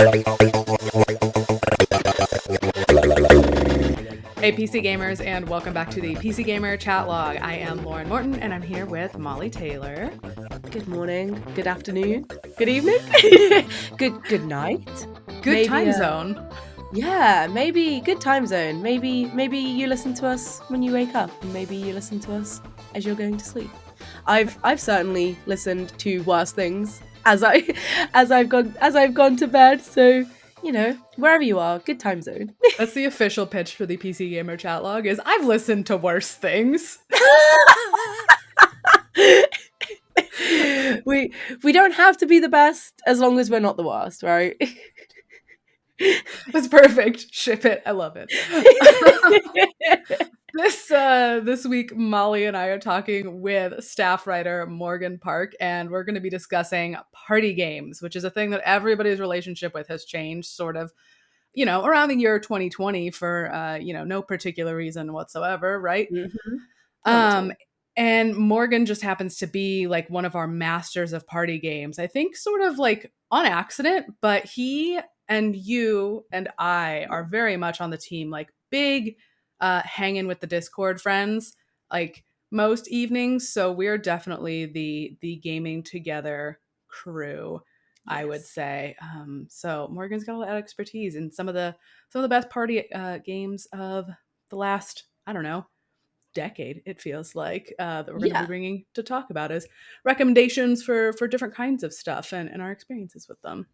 Hey, PC gamers, and welcome back to the PC Gamer Chat Log. I am Lauren Morton, and I'm here with Mollie Taylor. Good morning, good afternoon, good evening, good night. Good time zone. Yeah, maybe good time zone. Maybe you listen to us when you wake up, and maybe you listen to us as you're going to sleep. I've certainly listened to worse things as I've gone to bed. So, you know, wherever you are, good time zone. That's the official pitch for the PC Gamer Chat Log, is I've listened to worse things. We don't have to be the best as long as we're not the worst, right? That's perfect. Ship it. I love it. This week, Mollie and I are talking with staff writer Morgan Park, and we're going to be discussing party games, which is a thing that everybody's relationship with has changed sort of, you know, around the year 2020 for, no particular reason whatsoever, right? Mm-hmm. And Morgan just happens to be like one of our masters of party games. I think sort of like on accident, but he and you and I are very much on the team, like big hanging with the Discord friends, like most evenings. So we're definitely the gaming together crew, yes. I would say. So Morgan's got a lot of expertise in some of the best party games of the last, I don't know, decade, it feels like, that we're going to be bringing to talk about as recommendations for different kinds of stuff and our experiences with them.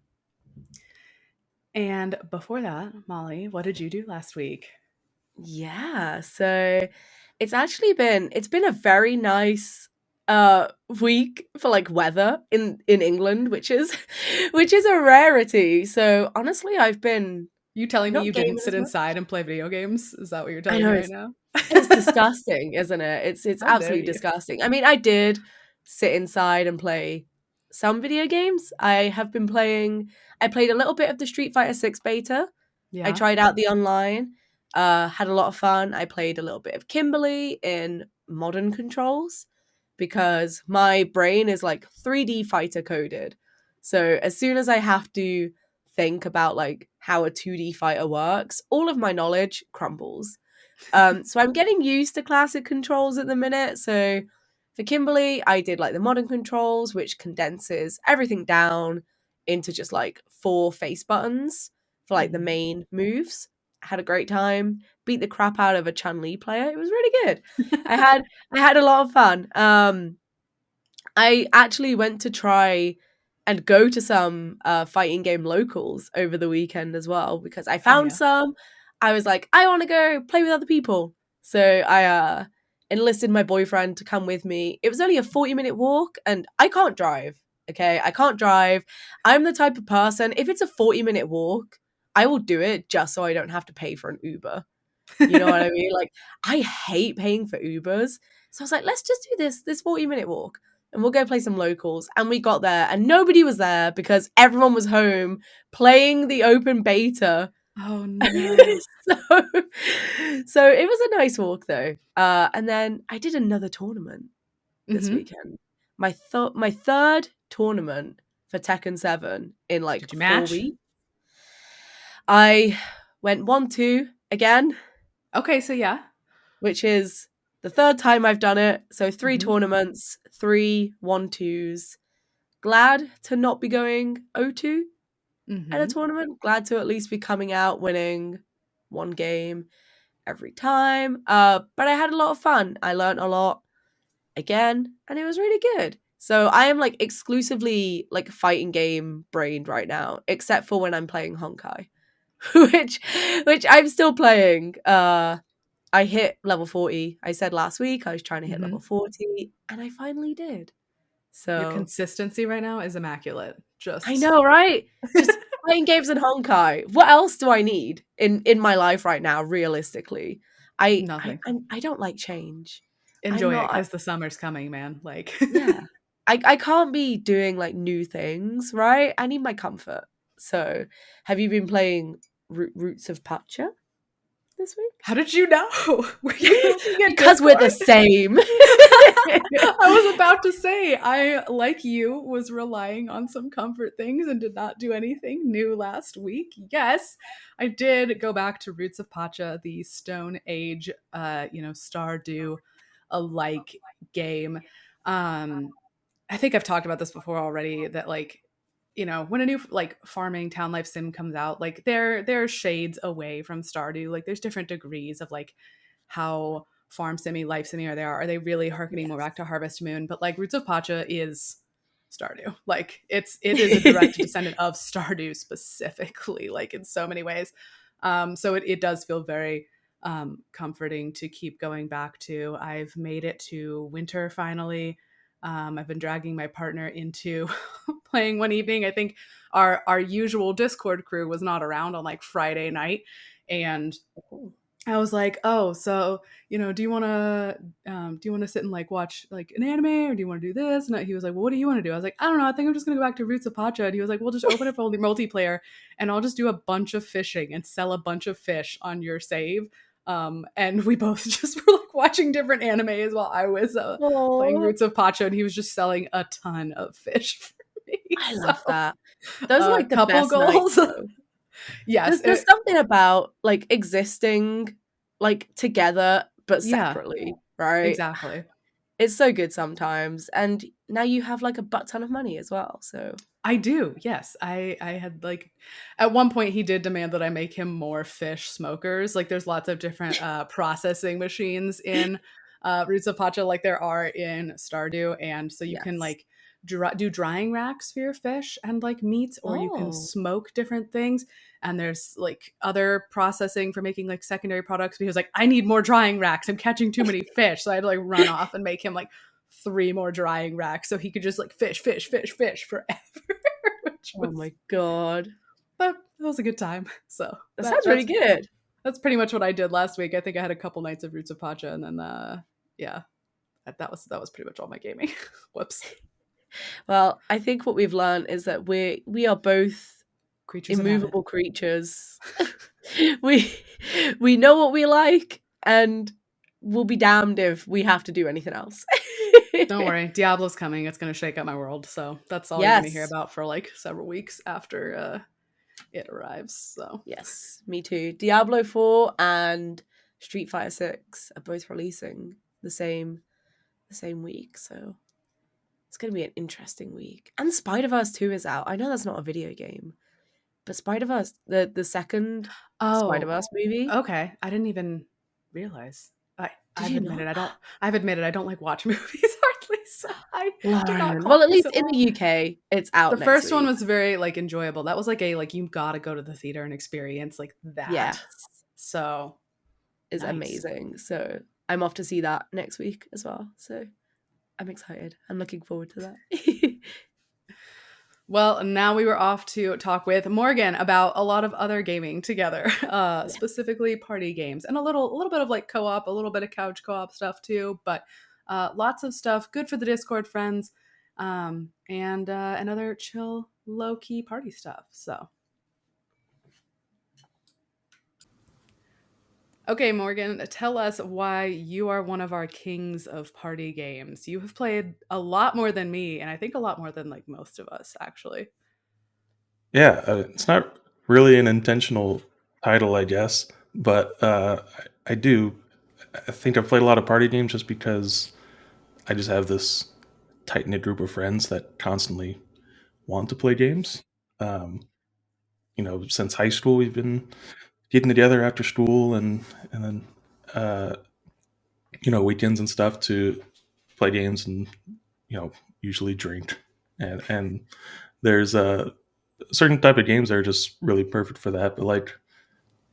And before that, Mollie, what did you do last week? Yeah, so it's been a very nice week for like weather in England, which is a rarity. So honestly, I've been You telling me you didn't sit much. inside and play video games? Is that what you're telling me right now? It's disgusting, isn't it? It's absolutely disgusting. I mean, I did sit inside and play some video games. I played a little bit of the Street Fighter 6 beta. Yeah. I tried out the online, had a lot of fun. I played a little bit of Kimberly in modern controls because my brain is like 3D fighter coded. So as soon as I have to think about like how a 2D fighter works, all of my knowledge crumbles. So I'm getting used to classic controls at the minute. So for Kimberly, I did like the modern controls, which condenses everything down into just like 4 face buttons for like the main moves. I had a great time. Beat the crap out of a Chun-Li player. It was really good. I had a lot of fun. I actually went to try and go to some fighting game locals over the weekend as well because I found some. I was like, I want to go play with other people. So I enlisted my boyfriend to come with me. It was only a 40-minute walk and I can't drive. Okay, I can't drive. I'm the type of person, if it's a 40-minute walk, I will do it just so I don't have to pay for an Uber. You know what I mean? Like, I hate paying for Ubers. So I was like, let's just do this 40-minute walk and we'll go play some locals. And we got there and nobody was there because everyone was home playing the open beta. Oh no. So it was a nice walk though. And then I did another tournament this weekend. My third tournament for Tekken 7 in like 4 weeks. I went 1-2 again. Okay, so yeah. Which is the third time I've done it. So 3 tournaments, 3 1-2s. Glad to not be going 0-2 at a tournament. Glad to at least be coming out winning 1 game every time. But I had a lot of fun. I learned a lot again, and it was really good. So I am like exclusively like fighting game brained right now, except for when I'm playing Honkai, which I'm still playing. I hit level 40. I said last week I was trying to hit level 40, and I finally did. So your consistency right now is immaculate. I know, right? Just playing games in Honkai. What else do I need in my life right now? Realistically, nothing. I don't like change. Enjoy it because the summer's coming, man. Like, yeah, I can't be doing like new things, right? I need my comfort. So, have you been playing Roots of Pacha? this week. How did you know? Were you looking at Because we're the Discord? same. I was about to say, I, like you, was relying on some comfort things and did not do anything new last week. Yes, I did go back to Roots of Pacha, the Stone Age, Stardew alike game. I think I've talked about this before already, that like, when a new like farming town life sim comes out, like there are shades away from Stardew. Like there's different degrees of like how farm simmy, life simmy are they really harkening more Yes. back to Harvest Moon? But like Roots of Pacha is Stardew. Like it is a direct descendant of Stardew specifically, like in so many ways. So it does feel very comforting to keep going back to. I've made it to winter finally. I've been dragging my partner into playing one evening. I think our usual Discord crew was not around on like Friday night, and I was like, "Oh, so do you want to sit and like watch like an anime, or do you want to do this?" And he was like, "Well, what do you want to do?" I was like, "I don't know. I think I'm just gonna go back to Roots of Pacha." And he was like, "Well, just open it for multiplayer, and I'll just do a bunch of fishing and sell a bunch of fish on your save." And we both just were like watching different animes while I was playing Oh, Roots of Pacha, and he was just selling a ton of fish for me. I So, love that. Those are like the couple best nights, goals. though. Yes, There's something about like existing like together but yeah, separately, right? exactly. It's so good sometimes. And now you have like a butt ton of money as well. So I do. Yes. I had like at one point he did demand that I make him more fish smokers. Like there's lots of different processing machines in Roots of Pacha like there are in Stardew, and so you can yes. like do drying racks for your fish and like meats, or you can Oh. smoke different things, and there's like other processing for making like secondary products. Because like I need more drying racks. I'm catching too many fish. So I had to like run off and make him like 3 more drying racks so he could just like fish forever. Which Oh was, my god. but it was a good time. So That sounds really that's good. pretty much what I did last week. I think I had a couple nights of Roots of Pacha, and then yeah, that was pretty much all my gaming. Whoops. Well, I think what we've learned is that we are both Creatures of habit. immovable creatures. we we know what we like, and we'll be damned if we have to do anything else. Don't worry, Diablo's coming. It's gonna shake up my world. So that's all you're gonna hear Yes. about for like several weeks after it arrives. So Yes, me too. Diablo 4 and Street Fighter 6 are both releasing the same week, so it's going to be an interesting week. And Spider-Verse 2 is out. I know that's not a video game, but Spider-Verse, the second oh, Spider-Verse movie, okay. I didn't even realize. did I've you admitted not? I don't. I've admitted I don't like watch movies hardly, so I did not Learn. Well, clock at this least at in the all. UK, it's The out next first one week. was very like enjoyable. That was like a like you gotta go to the theater and experience like that. Yes, So is nice. amazing. So I'm off to see that next week as well. So I'm excited. I'm looking forward to that. Well, now we were off to talk with Morgan about a lot of other gaming together, Yeah. specifically party games, and a little bit of like co-op, a little bit of couch co-op stuff too, but lots of stuff good for the Discord friends, and other chill, low key party stuff. So, okay, Morgan, tell us why you are one of our kings of party games. You have played a lot more than me, and I think a lot more than like most of us, actually. Yeah, it's not really an intentional title, I guess, but I do. I think I've played a lot of party games just because I just have this tight knit group of friends that constantly want to play games. Um, since high school, we've been getting together after school and then uh, weekends and stuff to play games and usually drink and there's a certain type of games that are just really perfect for that. But like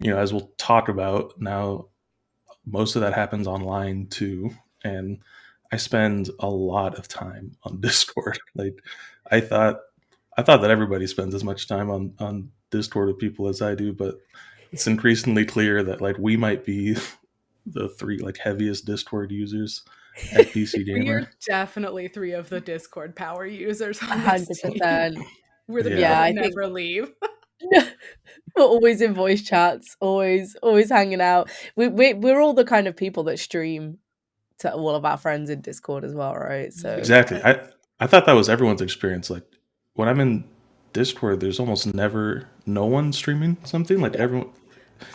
as we'll talk about now, most of that happens online too, and I spend a lot of time on Discord. Like I thought I thought that everybody spends as much time on Discord with people as I do, but it's increasingly clear that like we might be the three like heaviest Discord users at PC We are Gamer. definitely three of the Discord power users on this team. 100%. We're the people Yeah. Yeah, that I think never leave. We're always in voice chats, always hanging out. We're all the kind of people that stream to all of our friends in Discord as well, right? So Exactly. I thought that was everyone's experience. Like when I'm in Discord, there's almost never no one streaming something. Like yeah. everyone,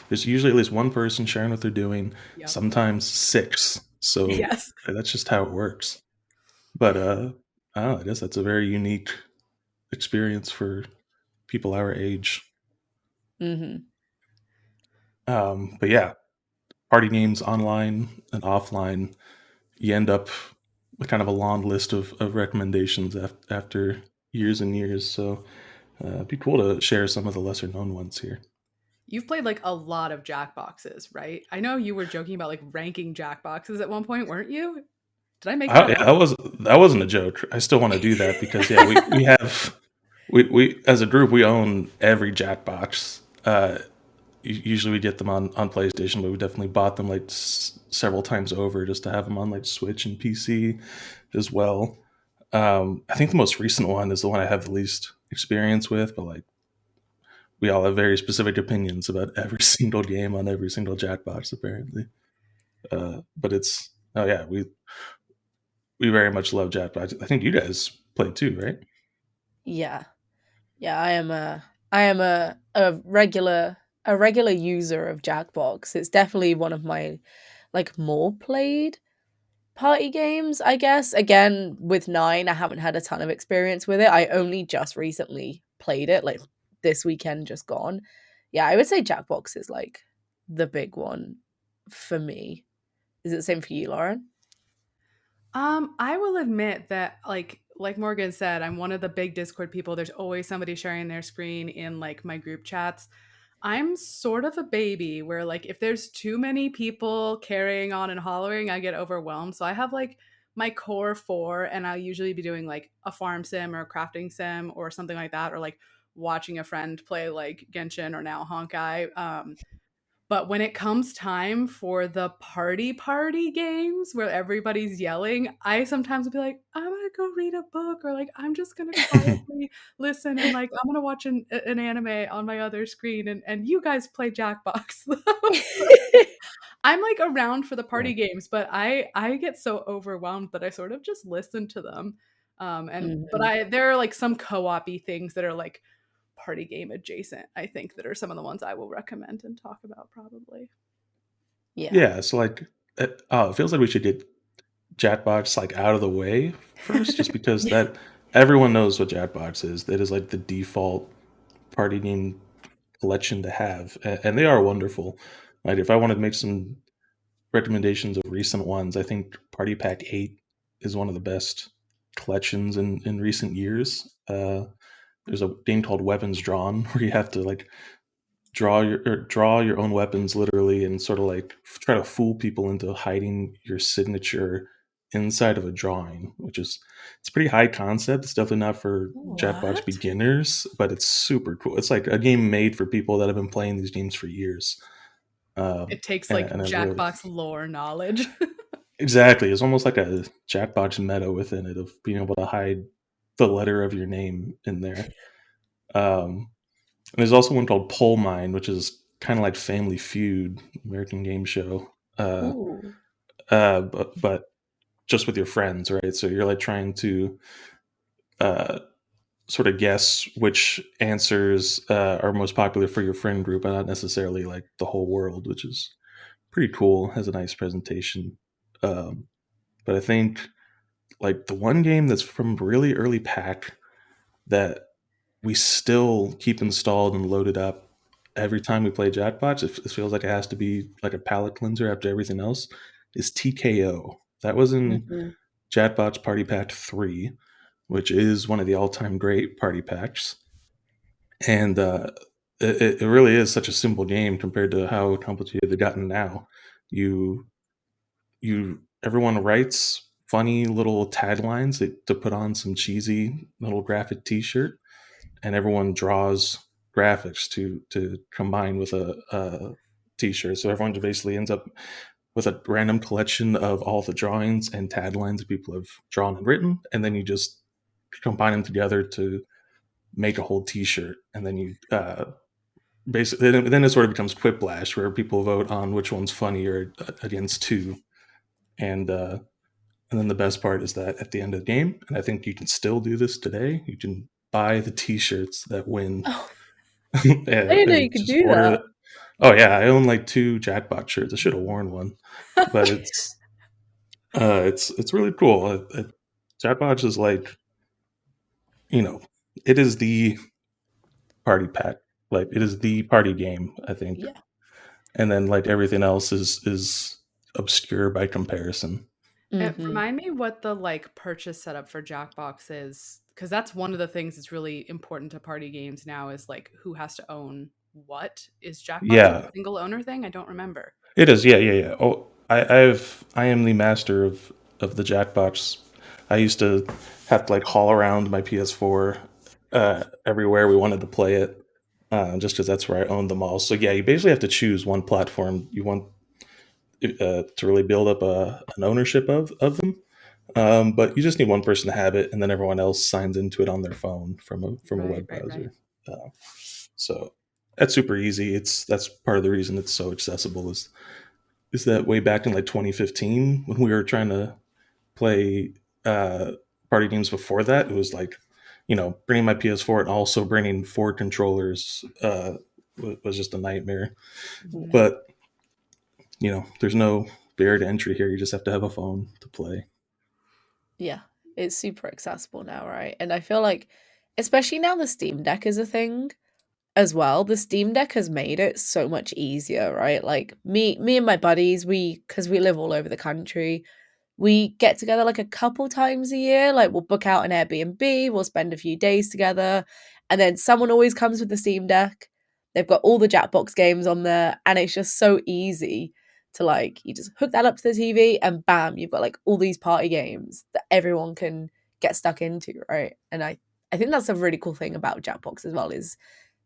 there's usually at least one person sharing what they're doing. Yep. Sometimes six. So Yes. that's just how it works. But I don't know, I guess that's a very unique experience for people our age. Hmm. But yeah, party games online and offline, you end up with kind of a long list of recommendations after years and years. So it'd be cool to share some of the lesser known ones here. You've played like a lot of Jackboxes, right? I know you were joking about like ranking Jackboxes at one point, weren't you? Did I make that Yeah, up? that wasn't a joke. I still want to do that because yeah, we have we as a group we own every Jackbox. Usually we get them on PlayStation, but we definitely bought them like several times over just to have them on like Switch and PC as well. I think the most recent one is the one I have the least experience with, but like we all have very specific opinions about every single game on every single Jackbox apparently. But it's oh yeah, we very much love Jackbox. I think you guys play too, right? Yeah. Yeah, I am a regular user of Jackbox. It's definitely one of my like more played party games, I guess. Again, with 9, I haven't had a ton of experience with it. I only just recently played it, like this weekend just gone. Yeah, I would say Jackbox is like the big one for me. Is it the same for you, Lauren? I will admit that like Morgan said, I'm one of the big Discord people. There's always somebody sharing their screen in like my group chats. I'm sort of a baby where like if there's too many people carrying on and hollering, I get overwhelmed. So I have like my core 4 and I'll usually be doing like a farm sim or a crafting sim or something like that or like watching a friend play like Genshin or now Honkai. But when it comes time for the party games where everybody's yelling, I sometimes will be like, I'm gonna go read a book, or like I'm just gonna quietly listen and like I'm gonna watch an anime on my other screen, and you guys play Jackbox. So I'm like around for the Yeah. party games, but I get so overwhelmed that I sort of just listen to them. And but Mhm. I there are like some co-op-y things that are like party game adjacent, I think, that are some of the ones I will recommend and talk about probably. Yeah. Yeah, so like it feels like we should get Jackbox like out of the way first, just because that everyone knows what Jackbox is. That is like the default party game collection to have, and they are wonderful. Like if I wanted to make some recommendations of recent ones, I think Party Pack 8 is one of the best collections in recent years. There's a game called Weapons Drawn where you have to like draw your own weapons literally and sort of like try to fool people into hiding your signature inside of a drawing, which is it's pretty high concept. It's definitely not for Jackbox What? beginners, but it's super cool. It's like a game made for people that have been playing these games for years. It takes And, like and it really Jackbox lore knowledge. exactly, it's almost like a Jackbox meta within it of being able to hide the letter of your name in there. And there's also one called Pole Mine, which is kind of like Family Feud, American game show. Ooh. But just with your friends, right? So you're like trying to uh, sort of guess which answers are most popular for your friend group, and not necessarily like the whole world, which is pretty cool. Has a nice presentation. Um, but I think like the one game that's from really early pack that we still keep installed and loaded up every time we play Jackbox. It feels like it has to be like a palate cleanser after everything else. Is TKO. That was in Mhm. Jackbox Party Pack 3, which is one of the all time great party packs. And it really is such a simple game compared to how complicated they've gotten now. You everyone writes funny little taglines to put on some cheesy little graphic T-shirt, and everyone draws graphics to combine with a T-shirt. So everyone basically ends up with a random collection of all the drawings and taglines that people have drawn and written, and then you just combine them together to make a whole T-shirt, and then you basically then it sort of becomes Quiplash, where people vote on which one's funnier against two, and then the best part is that at the end of the game, and I think you can still do this today, you can buy the T-shirts that win. Oh, I didn't know you and could just do order that. it. Oh yeah, I own like 2 Jackbox shirts. I should have worn one, but it's really cool. Jackbox is like, it is the party pack. Like it is the party game, I think. Yeah. And then like everything else is obscure by comparison. Remind me what the like purchase setup for Jackbox is, because that's one of the things that's really important to party games now is like who has to own what. Is Jackbox a Yeah, single owner thing? I don't remember. it is. Yeah, yeah, yeah. Oh, I am the master of the Jackbox. I used to have to like haul around my PS4 everywhere we wanted to play it, just because that's where I owned them all. So yeah, you basically have to choose one platform you want to really build up an ownership of them. But you just need one person to have it, and then everyone else signs into it on their phone from a Right, web right, right. browser. So that's super easy. That's part of the reason it's so accessible. Is that way back in like 2015 when we were trying to play party games before that, it was like, bringing my PS4 and also bringing 4 controllers was just a nightmare. Mhm. But there's no barrier to entry here. You just have to have a phone to play. Yeah, it's super accessible now, right? And I feel like, especially now the Steam Deck is a thing as well, the Steam Deck has made it so much easier, right? Like me and my buddies, because we live all over the country, we get together like a couple times a year. Like we'll book out an Airbnb, we'll spend a few days together, and then someone always comes with the Steam Deck. They've got all the Jackbox games on there, and it's just so easy to like you just hook that up to the TV and bam, you've got like all these party games that everyone can get stuck into, right? And I think that's a really cool thing about Jackbox as well is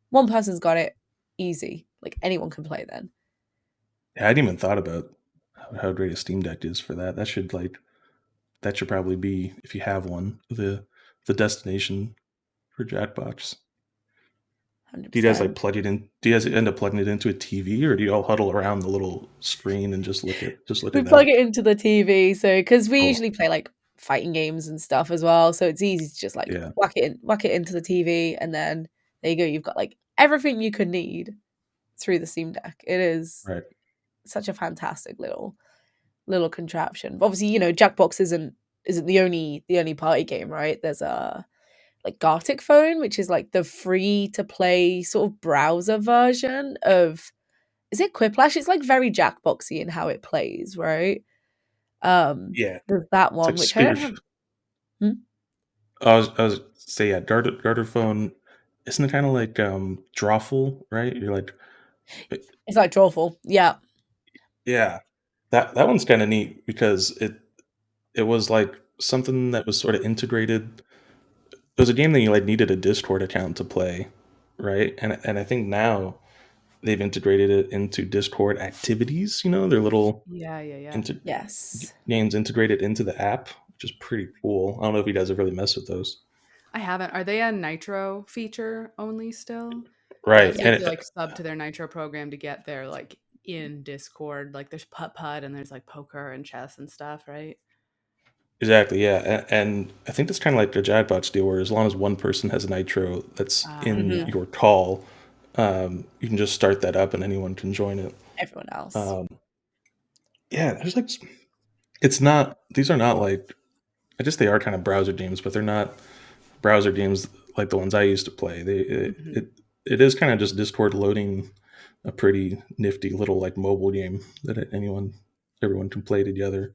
one person's got it easy. Like anyone can play then. Yeah, I hadn't even thought about how great a Steam Deck is for that. That should probably be, if you have one, the destination for Jackbox. Do you guys like 100%. plug it in? Do you guys end up plugging it into a TV, or do you all huddle around the little screen and just look We at plug that? it into the TV, so because we Cool. usually play like fighting games and stuff as well, so it's easy to just like Yeah. whack it into the TV, and then there you go. You've got like everything you could need through the Steam Deck. It is Right. such a fantastic little contraption. But obviously, Jackbox isn't the only party game, right? There's a like Gartic Phone, which is like the free to play sort of browser version of is it Quiplash? It's like very Jackboxy in how it plays, right? Yeah. There's that It's one like which I don't spear. have. Hmm? I was say, yeah. Darter phone. Isn't it kind of like drawful, right? You're like, It's like Drawful, yeah. yeah. That one's kind of neat because it was like something that was sort of integrated. It was a game that you like needed a Discord account to play, right? And I think now they've integrated it into Discord activities. Their little Yeah, yeah, yeah. into Yes. games integrated into the app, which is pretty cool. I don't know if you guys have really messed with those. I haven't. Are they a Nitro feature only still? Right. So you have And to like sub to their Nitro program to get their like in Discord. Like there's putt putt and there's like poker and chess and stuff, right? exactly, yeah. And I think that's kind of like the Jackbox deal, where as long as one person has a Nitro that's in Hmm. Okay. your call, you can just start that up and anyone can join it. Everyone else. Um, yeah, there's like, it's not, these are not like, I guess they are kind of browser games, but they're not browser games like the ones I used to play. Mhm. It is kind of just Discord loading a pretty nifty little like mobile game that everyone can play together.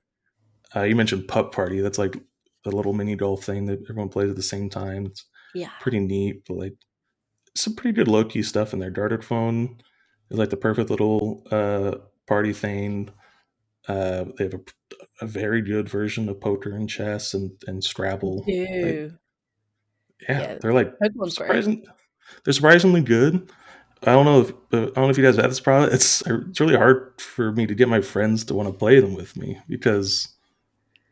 You mentioned Pup Party. That's like a little mini golf thing that everyone plays at the same time. It's Yeah. pretty neat, but like some pretty good low key stuff in there. Darted phone is like the perfect little party thing. They have a very good version of poker and chess and Scrabble. Like, Do. yeah, Yeah. they're like Pokemon's great. surprising. They're surprisingly good. I don't know if you guys have this problem. It's really hard for me to get my friends to want to play them with me because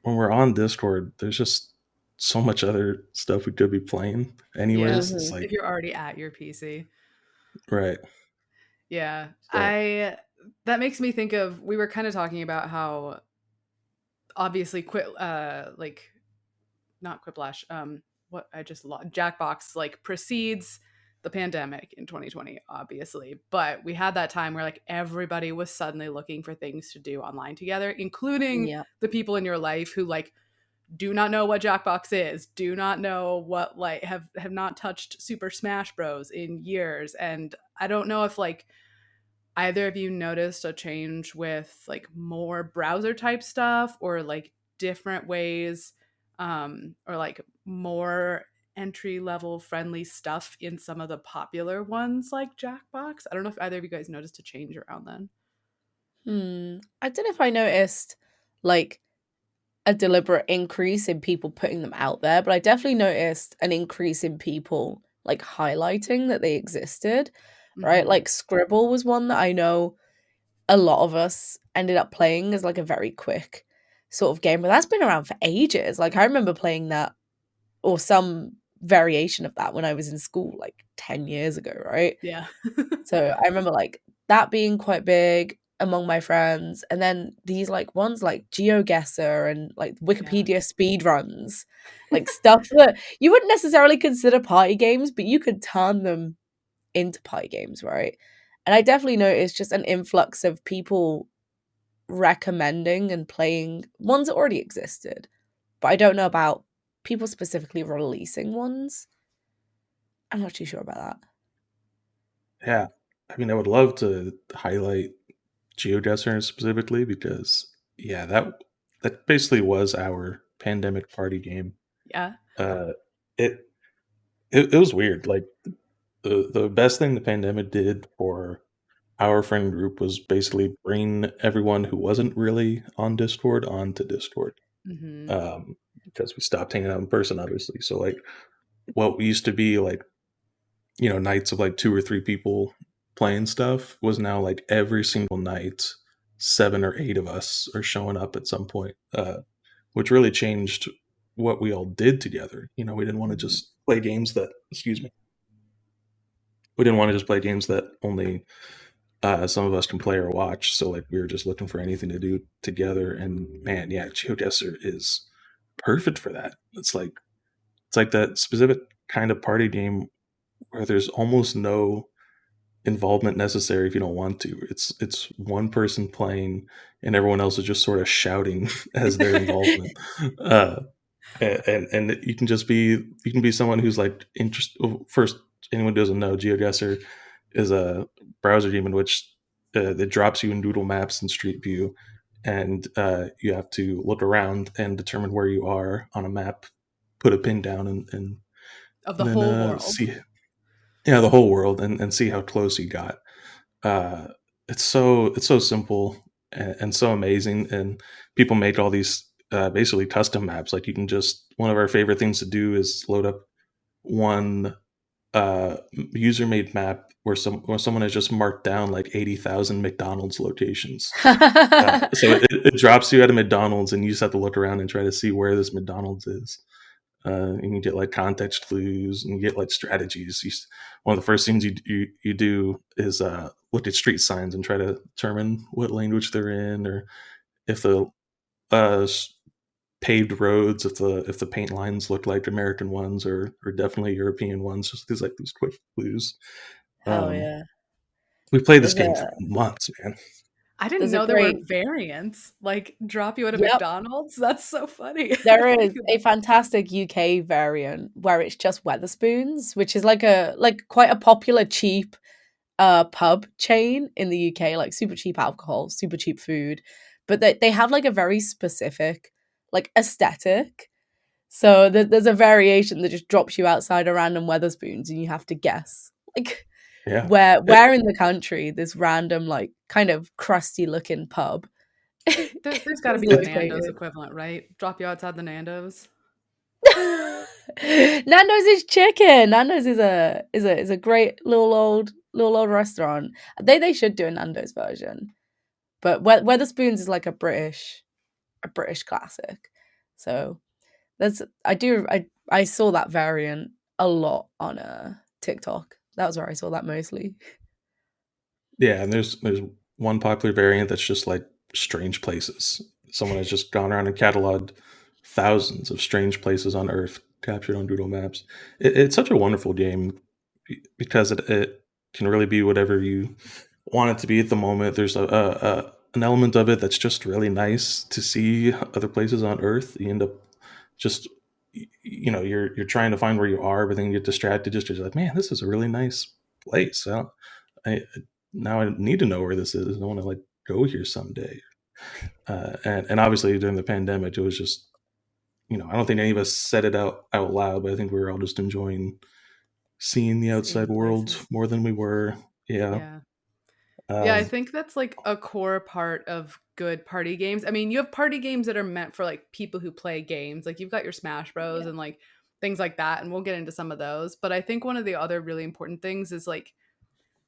when we're on Discord, there's just so much other stuff we could be playing Yeah, anyways. It's Mhm. if like, you're already at your PC. right. Yeah, So I that makes me think of we were kind of talking about how obviously quit like not Quiplash, what I just Jackbox like precedes the pandemic in 2020, obviously. But we had that time where like everybody was suddenly looking for things to do online together, including Yeah. the people in your life who like do not know what Jackbox is, do not know what like have not touched Super Smash Bros in years. And I don't know if like either of you noticed a change with like more browser type stuff or like different ways or like more entry level friendly stuff in some of the popular ones like Jackbox. I don't know if either of you guys noticed a change around then. I don't know if I noticed like a deliberate increase in people putting them out there, but I definitely noticed an increase in people like highlighting that they existed, right? Mm-hmm. Like Scribble was one that I know a lot of us ended up playing as like a very quick sort of game, but that's been around for ages. Like I remember playing that or some variation of that when I was in school like 10 years ago, right? Yeah. So I remember like that being quite big among my friends. And then these like ones like GeoGuessr and like Yeah. Wikipedia speed runs, like stuff that you wouldn't necessarily consider party games, but you could turn them into party games, right? And I definitely noticed just an influx of people recommending and playing ones that already existed. But I don't know about people specifically releasing ones. I'm not too sure about that. yeah, I mean, I would love to highlight GeoGuessr specifically because yeah, that basically was our pandemic party game. Yeah. Uh, it it was weird. Like the best thing the pandemic did for our friend group was basically bring everyone who wasn't really on Discord onto Discord. Mm-hmm. Because we stopped hanging out in person, obviously. So like what used to be like, nights of like two or three people playing stuff was now like every single night, 7 or 8 of us are showing up at some point, which really changed what we all did together. We didn't want to Mhm. just play games that, excuse me, we didn't want to just play games that only some of us can play or watch. So like we were just looking for anything to do together. And man, yeah, GeoGuessr is perfect for that. It's like that specific kind of party game where there's almost no involvement necessary if you don't want to. It's one person playing and everyone else is just sort of shouting as their involvement. Uh, and you can be someone who's like interested. First, anyone who doesn't know, GeoGuessr is a browser game in which it drops you in Doodle Maps and Street View, and you have to look around and determine where you are on a map, put a pin down, and Of the then whole world. see, yeah, the whole world, and see how close you got. Uh, it's so simple and so amazing, and people make all these basically custom maps. Like you can just one of our favorite things to do is load up one user made map where someone has just marked down like 80,000 McDonald's locations. So it drops you at a McDonald's, and you just have to look around and try to see where this McDonald's is. And you get like context clues, and you get like strategies. One of the first things you do is look at street signs and try to determine what language they're in, or if the uh, paved roads, if the paint lines look like American ones or definitely European ones. Just these like these quick clues. Hell Um, yeah. we played this There's game for a months, man. I didn't there's a know there were great variants. Like drop you at a yep. McDonald's. That's so funny. I There didn't is think a about fantastic UK variant where it's just Weatherspoons, which is like quite a popular cheap pub chain in the UK, like super cheap alcohol, super cheap food. But they have like a very specific like aesthetic. So there's a variation that just drops you outside a random Weatherspoons and you have to guess like Yeah. where in the country this random like kind of crusty looking pub There's got to is be a Nando's located. equivalent, right? Drop you outside the Nando's. Nando's is chicken. Nando's is a great little old restaurant. They should do a Nando's version, but Weatherspoons is like a British classic. So I saw that variant a lot on TikTok. That was where I saw that mostly. Yeah, and there's one popular variant that's just like strange places. Someone has just gone around and cataloged thousands of strange places on Earth captured on Doodle Maps. It's such a wonderful game because it can really be whatever you want it to be at the moment. There's an element of it that's just really nice to see other places on Earth. You end up just you're trying to find where you are, but then you get distracted. Just you're like, man, this is a really nice place. I now I need to know where this is. I want to like go here someday. And obviously during the pandemic, it was just I don't think any of us said it out loud, but I think we were all just enjoying seeing the outside Seeing world places. more than we were. Yeah. Yeah. Yeah, I Um, think that's like a core part of good party games. I mean, you have party games that are meant for like people who play games. Like you've got your Smash Bros Yeah. and like things like that, and we'll get into some of those. But I think one of the other really important things is like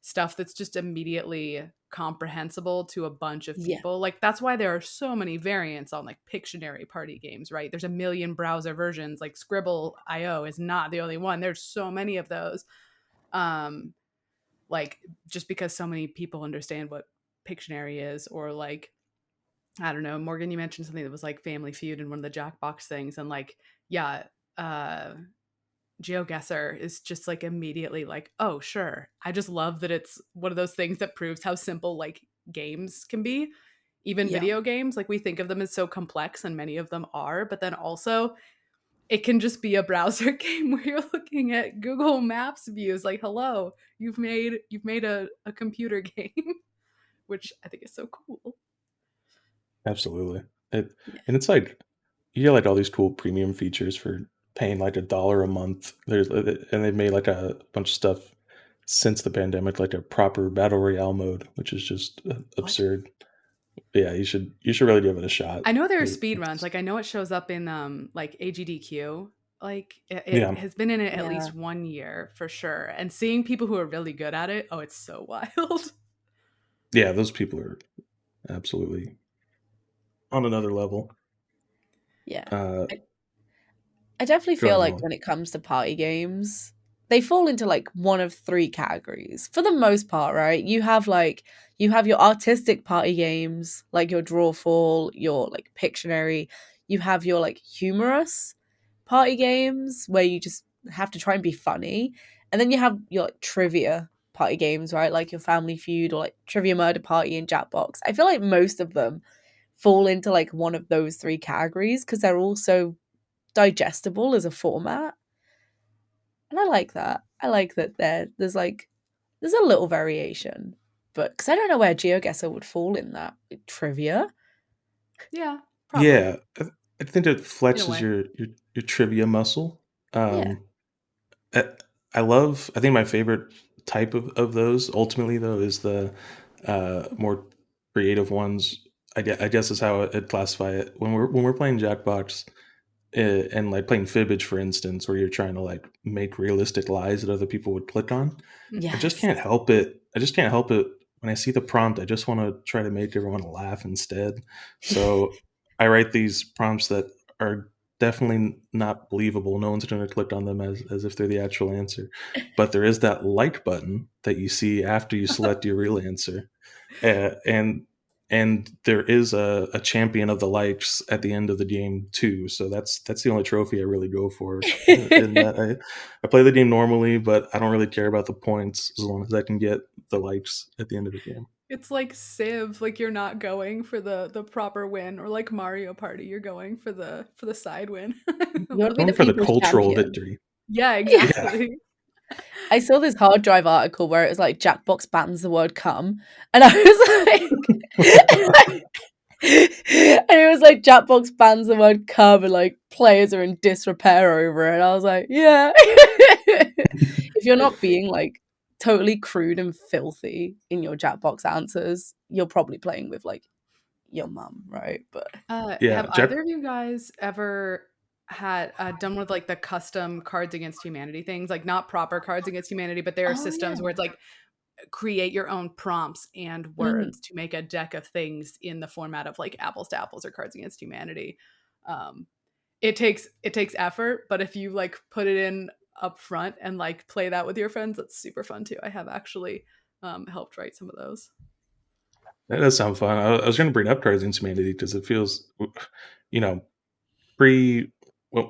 stuff that's just immediately comprehensible to a bunch of Yeah. people. Like that's why there are so many variants on like Pictionary party games, right? There's a million browser versions. Like Scribble.io is not the only one. There's so many of those. Um like just because so many people understand what Pictionary is, or like I don't know, Morgan, you mentioned something that was like Family Feud and one of the Jackbox things, and like yeah, uh GeoGuessr is just like immediately like, oh sure. I just love that it's one of those things that proves how simple like games can be. Even Yeah. video games, like we think of them as so complex, and many of them are, but then also it can just be a browser game where you're looking at Google Maps views like, hello, you've made a computer game, which I think is so cool. Absolutely. It Yeah. and it's like you get like all these cool premium features for paying like $1 a month. And they've made like a bunch of stuff since the pandemic, like a proper battle royale mode, which is just What? absurd. Yeah, you should really give it a shot. I know there are speed runs. It's Like I know it shows up in like AGDQ. Like it yeah, has been in it at Yeah. least 1 year for sure. And seeing people who are really good at it, oh, it's so wild. yeah. Those people are absolutely on another level. Yeah. Uh, I, I definitely Go feel ahead, like Molly. when it comes to party games, they fall into like one of three categories for the most part, right? You have your artistic party games, like your Drawfall, your like Pictionary. You have your like humorous party games where you just have to try and be funny. And then you have your like trivia party games, right? Like your Family Feud or like Trivia Murder Party and Jackbox. I feel like most of them fall into like one of those three categories because they're all so digestible as a format. And I like that. I like that there's a little variation. But because I don't know where GeoGuessr would fall in that. Like, trivia? Yeah, probably Yeah, I think it in a flexes way. your trivia muscle. Yeah. I, I love. I think my favorite type of those ultimately though is the more creative ones. I guess is how I'd classify it. When we're playing Jackbox and like playing Fibbage, for instance, where you're trying to like make realistic lies that other people would click on. I Mhm. just Yes. can't help it. I just can't help it when I see the prompt. I just want to try to make everyone laugh instead. So I write these prompts that are definitely not believable. No one's going to click on them as if they're the actual answer. But there is that like button that you see after you select your real answer. And there is a champion of the likes at the end of the game too. So that's the only trophy I really go for. In that I play the game normally, but I don't really care about the points as long as I can get the likes at the end of the game. It's like Civ, like you're not going for the proper win, or like Mario Party, you're going for the side win. I You want to be Going the for the people's cultural champion. victory. Yeah, Yeah. Yeah. exactly. I saw this hard drive article where it was like Jackbox bans the word "cum," and I was like, and it was like Jackbox bans the word "cum," and like players are in disrepair over it. And I was like, yeah. If you're not being like totally crude and filthy in your Jackbox answers, you're probably playing with like your mum, right? But Yeah. Have either of you guys ever had done with like the custom Cards Against Humanity things? Like not proper Cards Against Humanity, but there are oh yeah. systems where it's like create your own prompts and Mhm. words to make a deck of things in the format of like Apples to Apples or Cards Against Humanity. Um, it takes effort, but if you like put it in up front and like play that with your friends, that's super fun too. I have actually helped write some of those. That does sound fun. I was going to bring up Cards Against Humanity because it feels, you know, pre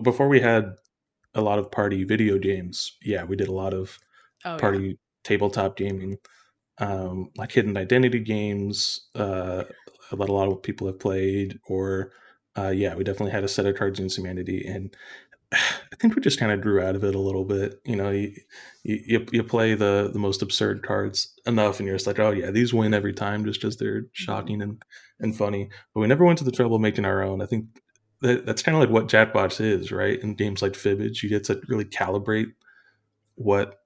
before we had a lot of party video games. Yeah, we did a lot of Oh yeah. party tabletop gaming, like hidden identity games. A lot of people have played, or yeah, we definitely had a set of Cards Against Humanity, and I think we just kind of grew out of it a little bit. You play the most absurd cards enough, and you're just like, oh yeah, these win every time just because they're Mhm. shocking and funny. But we never went to the trouble of making our own. I think that's kind of like what Jackbox is, right? In games like Fibbage, you get to really calibrate what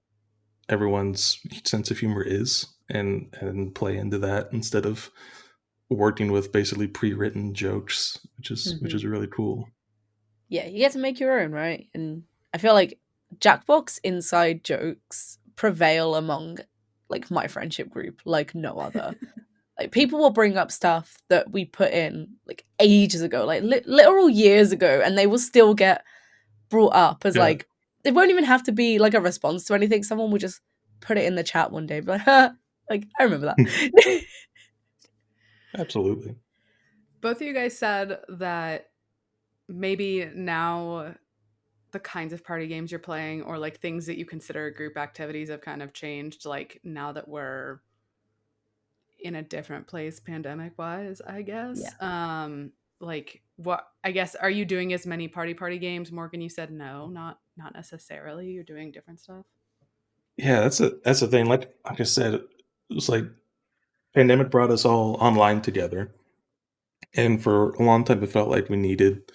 everyone's sense of humor is, and play into that instead of working with basically pre-written jokes, which is really cool. Yeah, you get to make your own, right? And I feel like Jackbox inside jokes prevail among like my friendship group like no other. Like people will bring up stuff that we put in like ages ago, like literal years ago, and they will still get brought up as Yeah, like it won't even have to be like a response to anything. Someone will just put it in the chat one day, be like, huh, like I remember that. absolutely. Both of you guys said that maybe now the kinds of party games you're playing or like things that you consider group activities have kind of changed like now that we're in a different place pandemic wise, I guess. Yeah. Like what I guess are you doing as many party games? Morgan, you said no, not necessarily. You're doing different stuff. Yeah, that's the thing. Like I said, it was like pandemic brought us all online together, and for a long time, it felt like we needed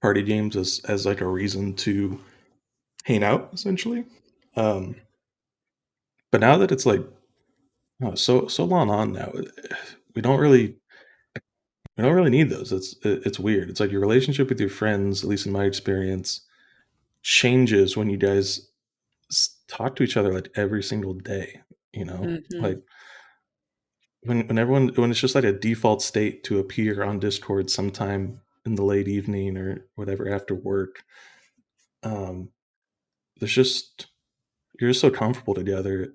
party games as like a reason to hang out, essentially. Um, but now that it's like so long on now, we don't really we don't really need those. It's weird. It's like your relationship with your friends, at least in my experience, changes when you guys talk to each other like every single day. You know, Hmm. like when it's just like a default state to appear on Discord sometime in the late evening or whatever after work. Um, there's just you're just so comfortable together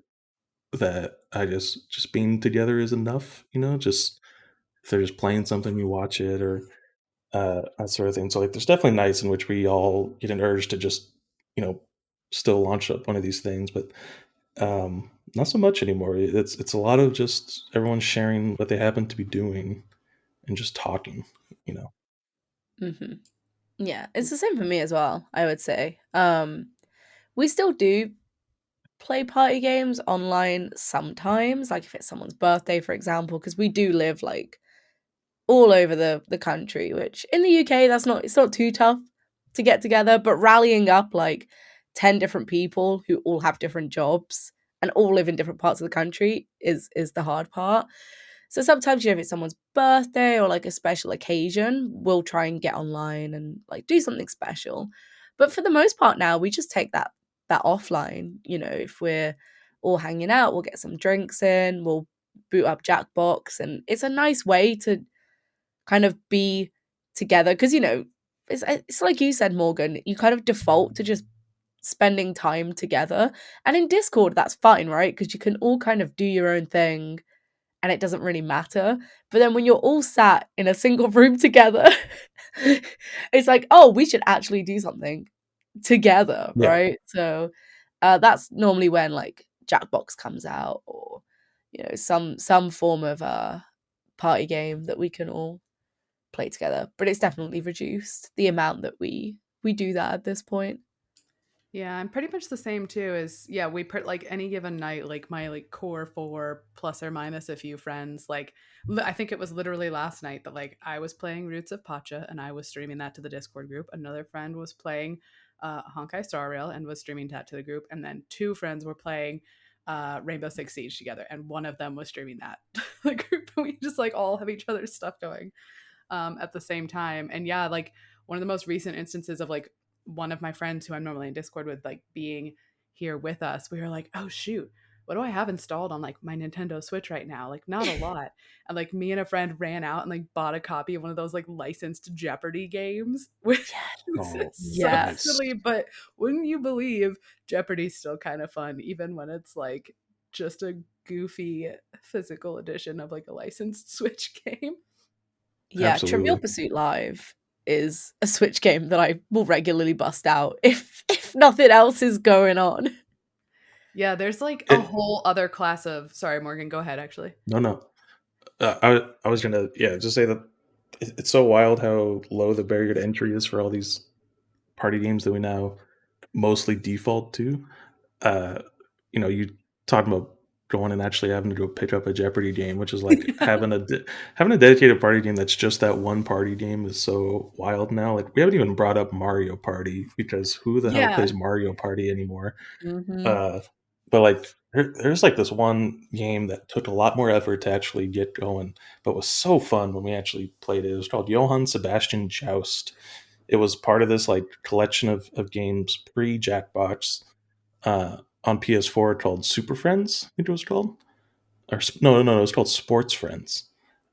that I just being together is enough. Just if they're just playing something, you watch it or that sort of thing. So like, there's definitely nights in which we all get an urge to just you know still launch up one of these things, but not so much anymore. It's a lot of just everyone sharing what they happen to be doing and just talking. You know. Hmm. Yeah, it's the same for me as well, I would say. We still do play party games online sometimes, like if it's someone's birthday, for example, because we do live like all over the country, which in the UK it's not too tough to get together, but rallying up like 10 different people who all have different jobs and all live in different parts of the country is the hard part. So sometimes, if it's someone's birthday or like a special occasion, we'll try and get online and like do something special. But for the most part now, we just take that offline. If we're all hanging out, we'll get some drinks in, we'll boot up Jackbox, and it's a nice way to kind of be together because it's like you said, Morgan. You kind of default to just spending time together, and in Discord, that's fine, right? Because you can all kind of do your own thing and it doesn't really matter. But then when you're all sat in a single room together, it's like, oh, we should actually do something together, Yeah. right? So that's normally when like Jackbox comes out, or some form of party game that we can all play together. But it's definitely reduced the amount that we do that at this point. Yeah, I'm pretty much the same too. As yeah, we put like any given night, like my like core four plus or minus a few friends. Like I think it was literally last night that like I was playing Roots of Pacha and I was streaming that to the Discord group. Another friend was playing Honkai Star Rail and was streaming that to the group, and then two friends were playing Rainbow Six Siege together, and one of them was streaming that to the group. And we just like all have each other's stuff going at the same time. And yeah, like one of the most recent instances of like one of my friends who I'm normally in Discord with, like being here with us, we were like, oh shoot, what do I have installed on like my Nintendo Switch right now? Like not a lot. And like me and a friend ran out and like bought a copy of one of those like licensed Jeopardy games, which is Oh, so Yes. nice. silly, but wouldn't you believe Jeopardy's still kind of fun, even when it's like just a goofy physical edition of like a licensed Switch game. Yeah, Trivial Absolutely. Pursuit Live is a Switch game that I will regularly bust out if nothing else is going on. Yeah, there's like a It, whole other class of. Sorry, Morgan, go ahead. Actually, no, no. I was gonna just say that it's so wild how low the barrier to entry is for all these party games that we now mostly default to. Uh, you talking about going and actually having to go pick up a Jeopardy game, which is like having a dedicated party game that's just that one party game is so wild now. Like we haven't even brought up Mario Party because who the hell yeah, plays Mario Party anymore? Mm-hmm. Uh, but like there's like this one game that took a lot more effort to actually get going, but was so fun when we actually played it. It was called Johann Sebastian Joust. It was part of this like collection of games pre Jackbox on PS4 called Super Friends. I think it was called, or no, it was called Sports Friends.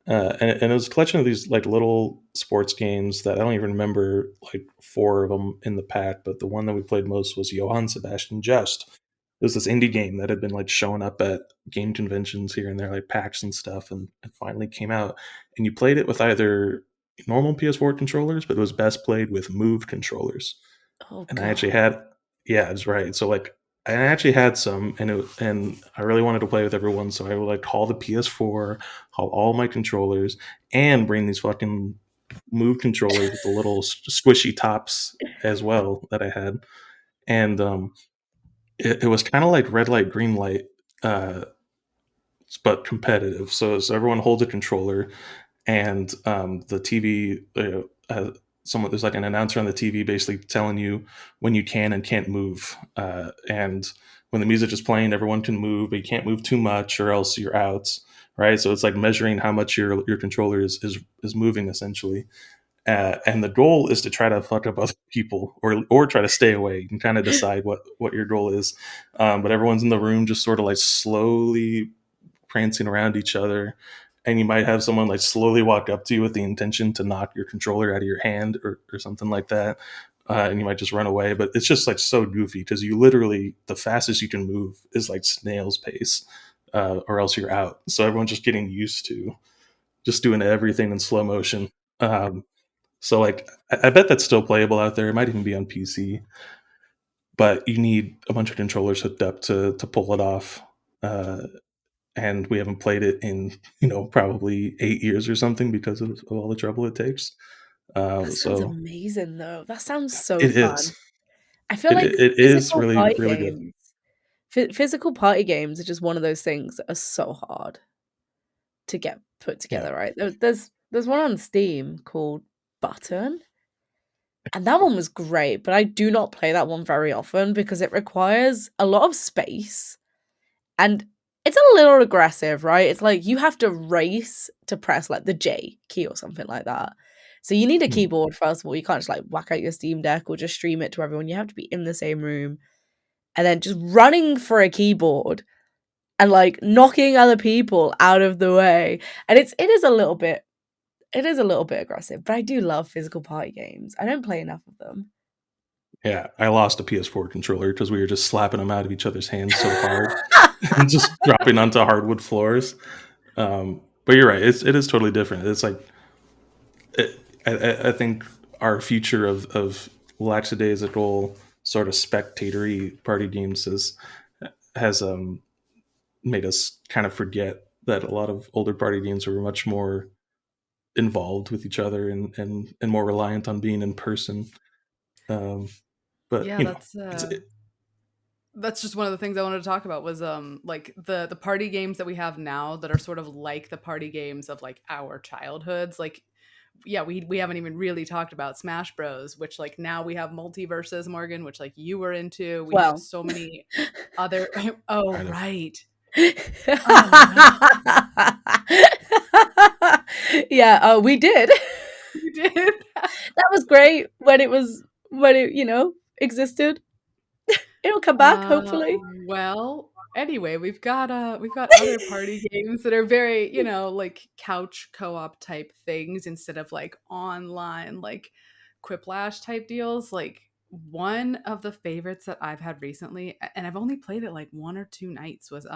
And it was a collection of these like little sports games that I don't even remember like four of them in the pack, but the one that we played most was Johann Sebastian Joust. It was this indie game that had been like showing up at game conventions here and there, like PAX and stuff, and it finally came out. And you played it with either normal PS4 controllers, but it was best played with Move controllers. Oh And I actually god. had, yeah, that's right. So like I actually had some, and I really wanted to play with everyone, so I would like call the PS4, call all my controllers, and bring these fucking Move controllers with the little squishy tops as well that I had, and it was kind of like red light, green light, uh, but competitive. So everyone holds a controller, and the TV, someone there's like an announcer on the TV basically telling you when you can and can't move, and when the music is playing, everyone can move, but you can't move too much, or else you're out. Right, so it's like measuring how much your controller is moving essentially, and the goal is to try to fuck up other people or try to stay away. You can kind of decide what your goal is, but everyone's in the room just sort of like slowly prancing around each other, and you might have someone like slowly walk up to you with the intention to knock your controller out of your hand or something like that, and you might just run away. But it's just like so goofy because you literally the fastest you can move is like snail's pace, or else you're out. So everyone's just getting used to just doing everything in slow motion. So like I bet that's still playable out there. It might even be on PC, but you need a bunch of controllers hooked up to pull it off. And we haven't played it in probably 8 years or something because of all the trouble it takes. That sounds So amazing though. That sounds so it is. fun. I feel It, like it is physical really party really good. games physical party games are just one of those things that are so hard to get put Yeah. together, right? There's one on Steam called Button, and that one was great, but I do not play that one very often because it requires a lot of space and it's a little aggressive, right? It's like you have to race to press like the J key or something like that. So you need a Hmm. keyboard first of all. You can't just like whack out your Steam Deck or just stream it to everyone. You have to be in the same room and then just running for a keyboard and like knocking other people out of the way. And it is a little bit aggressive, but I do love physical party games. I don't play enough of them. Yeah, I lost a PS4 controller because we were just slapping them out of each other's hands so hard and just dropping onto hardwood floors. But you're right; it is totally different. It's like I think our future of lackadaisical sort of spectatory party games has made us kind of forget that a lot of older party games were much more involved with each other and more reliant on being in person. Um, but Yeah, it's that's just one of the things I wanted to talk about was like the party games that we have now that are sort of like the party games of like our childhoods. Like yeah, we haven't even really talked about Smash Bros, which like now we have multiverses, Morgan, which like you were into. We have Well, so many other oh kind of right. Oh no. yeah, we did. You did. That was great when it existed. It'll come back, hopefully. Well, Anyway, we've got other party games that are very, like couch co-op type things instead of like online like quiplash type deals. Like one of the favorites that I've had recently, and I've only played it like one or two nights, was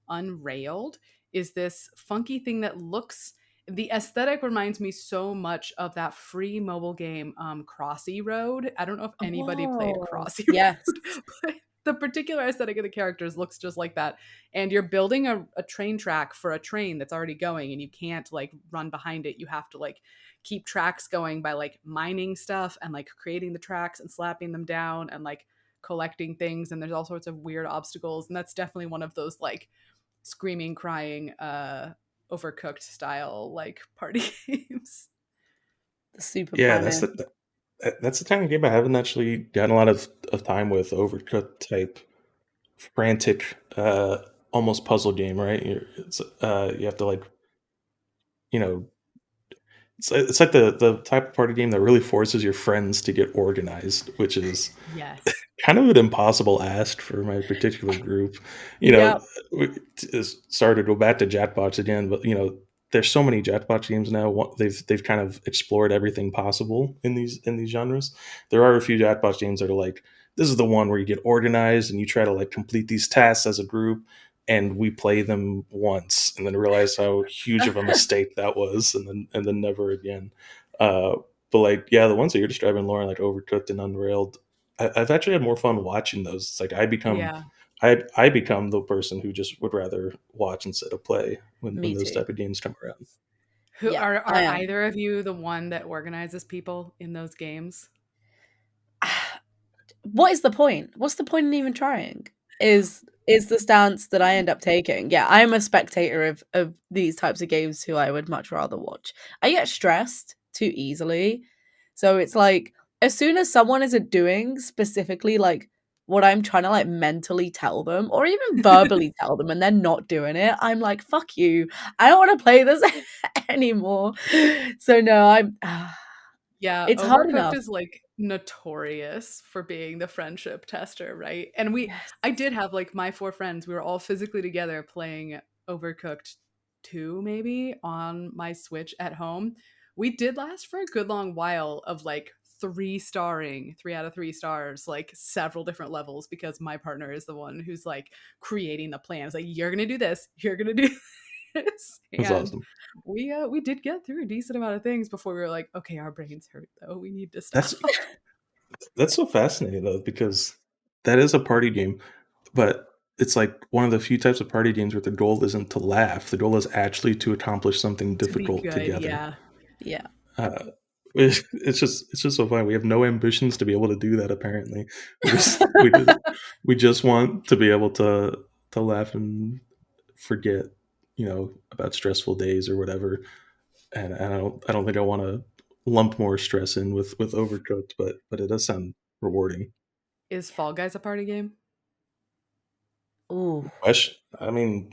Unrailed. Is this funky thing that looks, the aesthetic reminds me so much of that free mobile game Crossy Road. I don't know if anybody played Oh, Crossy yes. Road, but the particular aesthetic of the characters looks just like that. And you're building a train track for a train that's already going, and you can't like run behind it. You have to like keep tracks going by like mining stuff and like creating the tracks and slapping them down and like collecting things. And there's all sorts of weird obstacles. And that's definitely one of those like screaming, crying, overcooked style like party games. The super Yeah, planning. that's the kind of game I haven't actually gotten a lot of time with. Overcooked type frantic, almost puzzle game, right? You have to like, you know, it's like the type of party game that really forces your friends to get organized, which is Yes. kind of an impossible ask for my particular group. You know, Yep. sorry to go back to Jackbox again, but there's so many Jackbox games now. They've kind of explored everything possible in these genres. There are a few Jackbox games that are like, this is the one where you get organized and you try to like complete these tasks as a group. And we play them once, and then realize how huge of a mistake that was, and then never again. Uh, but like, yeah, the ones that you're describing, Lauren, like Overcooked and Unrailed, I've actually had more fun watching those. It's like Yeah. I become the person who just would rather watch instead of play when Me those too. type of games come around. Who Yeah, are I am. either of you the one that organizes people in those games? What is the point? What's the point in even trying? Is the stance that I end up taking. Yeah, I'm a spectator of these types of games who I would much rather watch. I get stressed too easily. So it's like as soon as someone isn't doing specifically like what I'm trying to like mentally tell them or even verbally tell them and they're not doing it, I'm like, fuck you. I don't want to play this anymore. So no, I'm Yeah, it's hard Overcooked enough. is like notorious for being the friendship tester, right? And Yes. I did have like my four friends, we were all physically together playing Overcooked 2 maybe on my Switch at home. We did last for a good long while of like three-starring, 3 out of 3 stars, like several different levels because my partner is the one who's like creating the plans. Like, you're gonna do this, you're gonna do this. That's And awesome. we did get through a decent amount of things before we were like, okay, our brains hurt though. We need to That's stop. that's so fascinating though, because that is a party game, but it's like one of the few types of party games where the goal isn't to laugh. The goal is actually to accomplish something To be difficult good, together. yeah. Yeah. Uh, it's just so funny. We have no ambitions to be able to do that. Apparently, we just want to be able to laugh and forget, about stressful days or whatever. And I don't think I want to lump more stress in with Overcooked, but it does sound rewarding. Is Fall Guys a party game? Ooh, I mean,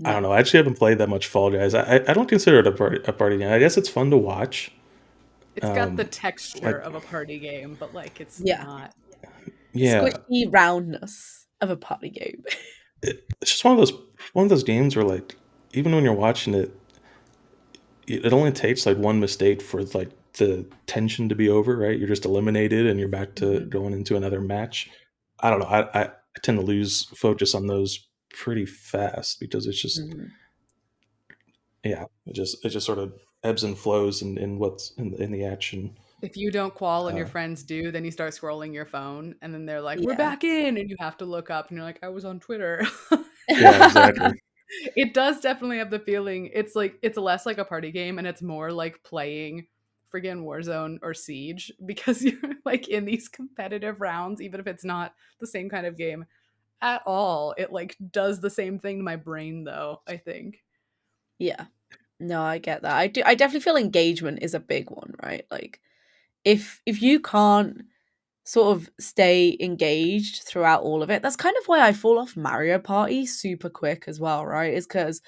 I don't no. know. I actually haven't played that much Fall Guys. I don't consider it a party game. I guess it's fun to watch. It's got the Um, texture like of a party game, but like it's Yeah. not. The yeah, squishy roundness of a party game. it's just one of those games where like even when you're watching it, it only takes like one mistake for like the tension to be over, right? You're just eliminated and you're back to Mhm, going into another match. I don't know. I tend to lose focus on those pretty fast because it's just, mhm. yeah, it just sort of ebbs and flows in what's in the action. If you don't qual and your Uh, friends do, then you start scrolling your phone and then they're like, "We're Yeah. back in." And you have to look up and you're like, "I was on Twitter." yeah, exactly. It does definitely have the feeling. It's like it's less like a party game and it's more like playing friggin' Warzone or Siege because you're like in these competitive rounds, even if it's not the same kind of game at all. It like does the same thing to my brain though, I think. Yeah. No, I get that. I definitely feel engagement is a big one, right? Like if you can't sort of stay engaged throughout all of it, that's kind of why I fall off Mario Party super quick as well, right? Is because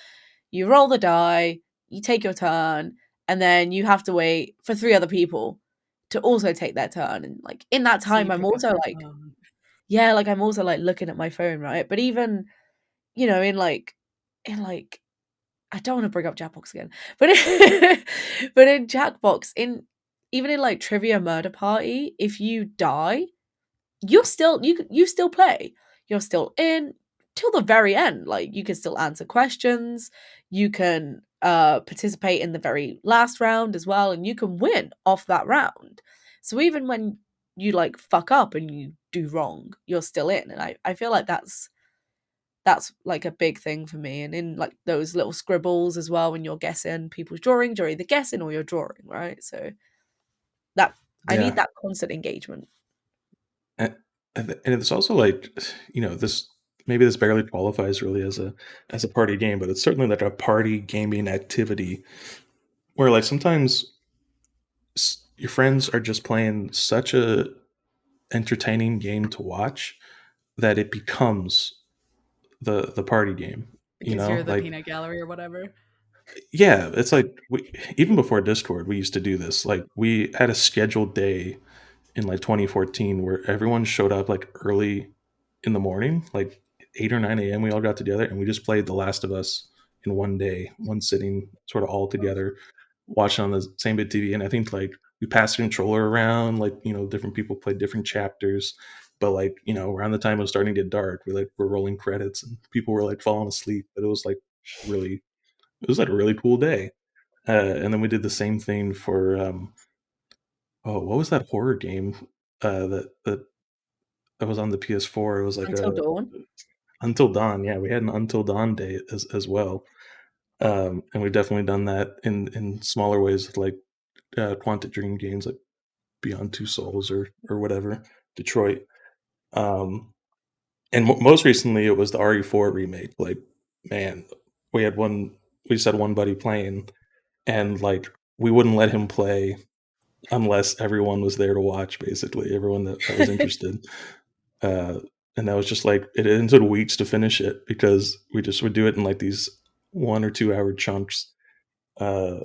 you roll the die, you take your turn, and then you have to wait for three other people to also take their turn. And like in that So time, you I'm pick up also your like, phone. yeah, like I'm also like looking at my phone, right? But even, you know, in like I don't want to bring up Jackbox again, but but in Jackbox, in even in like Trivia Murder Party, if you die, you're still you still play. You're still in till the very end. Like you can still answer questions. You can participate in the very last round as well, and you can win off that round. So even when you like fuck up and you do wrong, you're still in. And I feel like that's like a big thing for me. And in like those little scribbles as well when you're guessing people's drawing, you're either guessing or you're drawing, right? So that I need Yeah, that constant engagement. and, and it's also like, this maybe this barely qualifies really as a party game, but it's certainly like a party gaming activity where like sometimes your friends are just playing such a entertaining game to watch that it becomes the party game. Because you're the Like peanut gallery or whatever. yeah, it's like even before Discord, we used to do this. Like we had a scheduled day in like 2014 where everyone showed up like early in the morning, like 8 or 9 a.m. We all got together and we just played The Last of Us in one day, one sitting, sort of all together, watching on the same big TV. And I think like we passed the controller around, like different people played different chapters. But like around the time it was starting to get dark, we like were rolling credits and people were like falling asleep. But really, it was like a really cool day. And then we did the same thing for oh, what was that horror game that was on the PS4? It was like Until a Dawn. Until Dawn. Yeah, we had an Until Dawn day as well. And we've definitely done that in smaller ways with like Quantic Dream games like Beyond Two Souls or whatever, Detroit. Um, and most recently it was the RE4 remake. Like, man, we had one. We just had one buddy playing, and like we wouldn't let him play unless everyone was there to watch. Basically, everyone that was interested. Uh, and that was just like it took weeks to finish it because we just would do it in like these 1 or 2 hour chunks uh,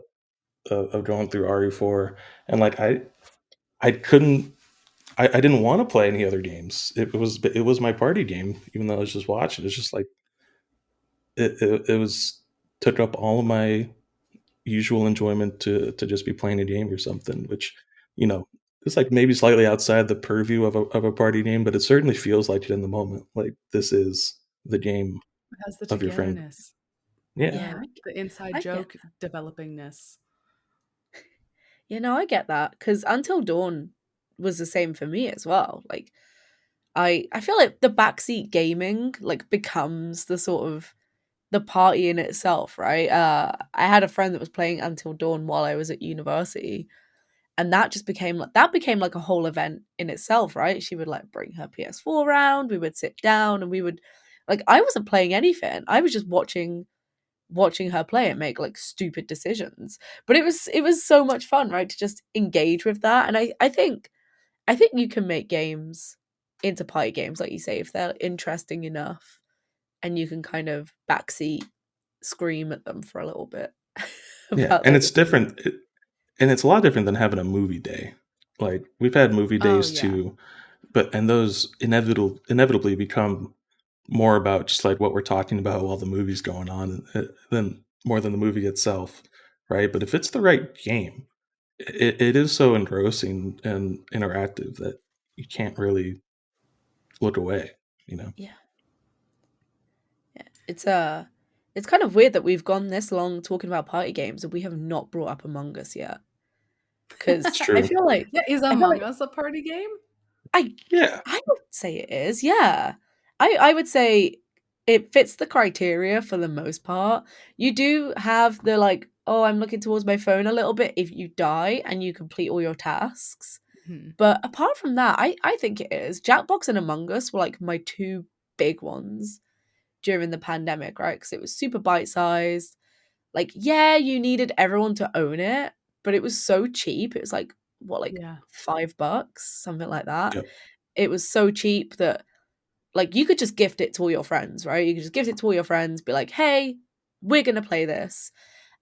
of going through RE4, and like I couldn't. I didn't want to play any other games. It was my party game, even though I was just watching. It's just like it was took up all of my usual enjoyment to just be playing a game or something, which you know it's like maybe slightly outside the purview of a party game, but it certainly feels like it in the moment. Like this is the game It has the of your friend. togetherness, Yeah, Yeah, the inside I get joke developingness. I get that because Until Dawn was the same for me as well. Like I feel like the backseat gaming like becomes the sort of the party in itself, right? I had a friend that was playing Until Dawn while I was at university, and that became like a whole event in itself, right? She would like bring her PS4 around, we would sit down, and we would like I wasn't playing anything. I was just watching her play and make like stupid decisions. But it was so much fun, right? To just engage with that. And I think you can make games into party games, like you say, if they're interesting enough and you can kind of backseat scream at them for a little bit yeah, about and their it's decision. different. And it's a lot different than having a movie day. Like we've had movie Oh days yeah. too, and those inevitably become more about just like what we're talking about while the movie's going on than more than the movie itself, right? But if it's the right game, it is so engrossing and interactive that you can't really look away, you know. Yeah. Yeah. It's kind of weird that we've gone this long talking about party games and we have not brought up Among Us yet. Because It's I true. feel like Yeah, is I feel Among like Us a party game? I Yeah, I would say it is, yeah. I would say it fits the criteria for the most part. You do have the like, oh, I'm looking towards my phone a little bit if you die and you complete all your tasks. Mhm. But apart from that, I think it is. Jackbox and Among Us were like my two big ones during the pandemic, right? Because it was super bite sized. Like, yeah, you needed everyone to own it, but it was so cheap. It was like, what, like Yeah. $5, something like that. yep. It was so cheap that like you could just gift it to all your friends, right? You could just gift it to all your friends, be like, hey, we're gonna play this.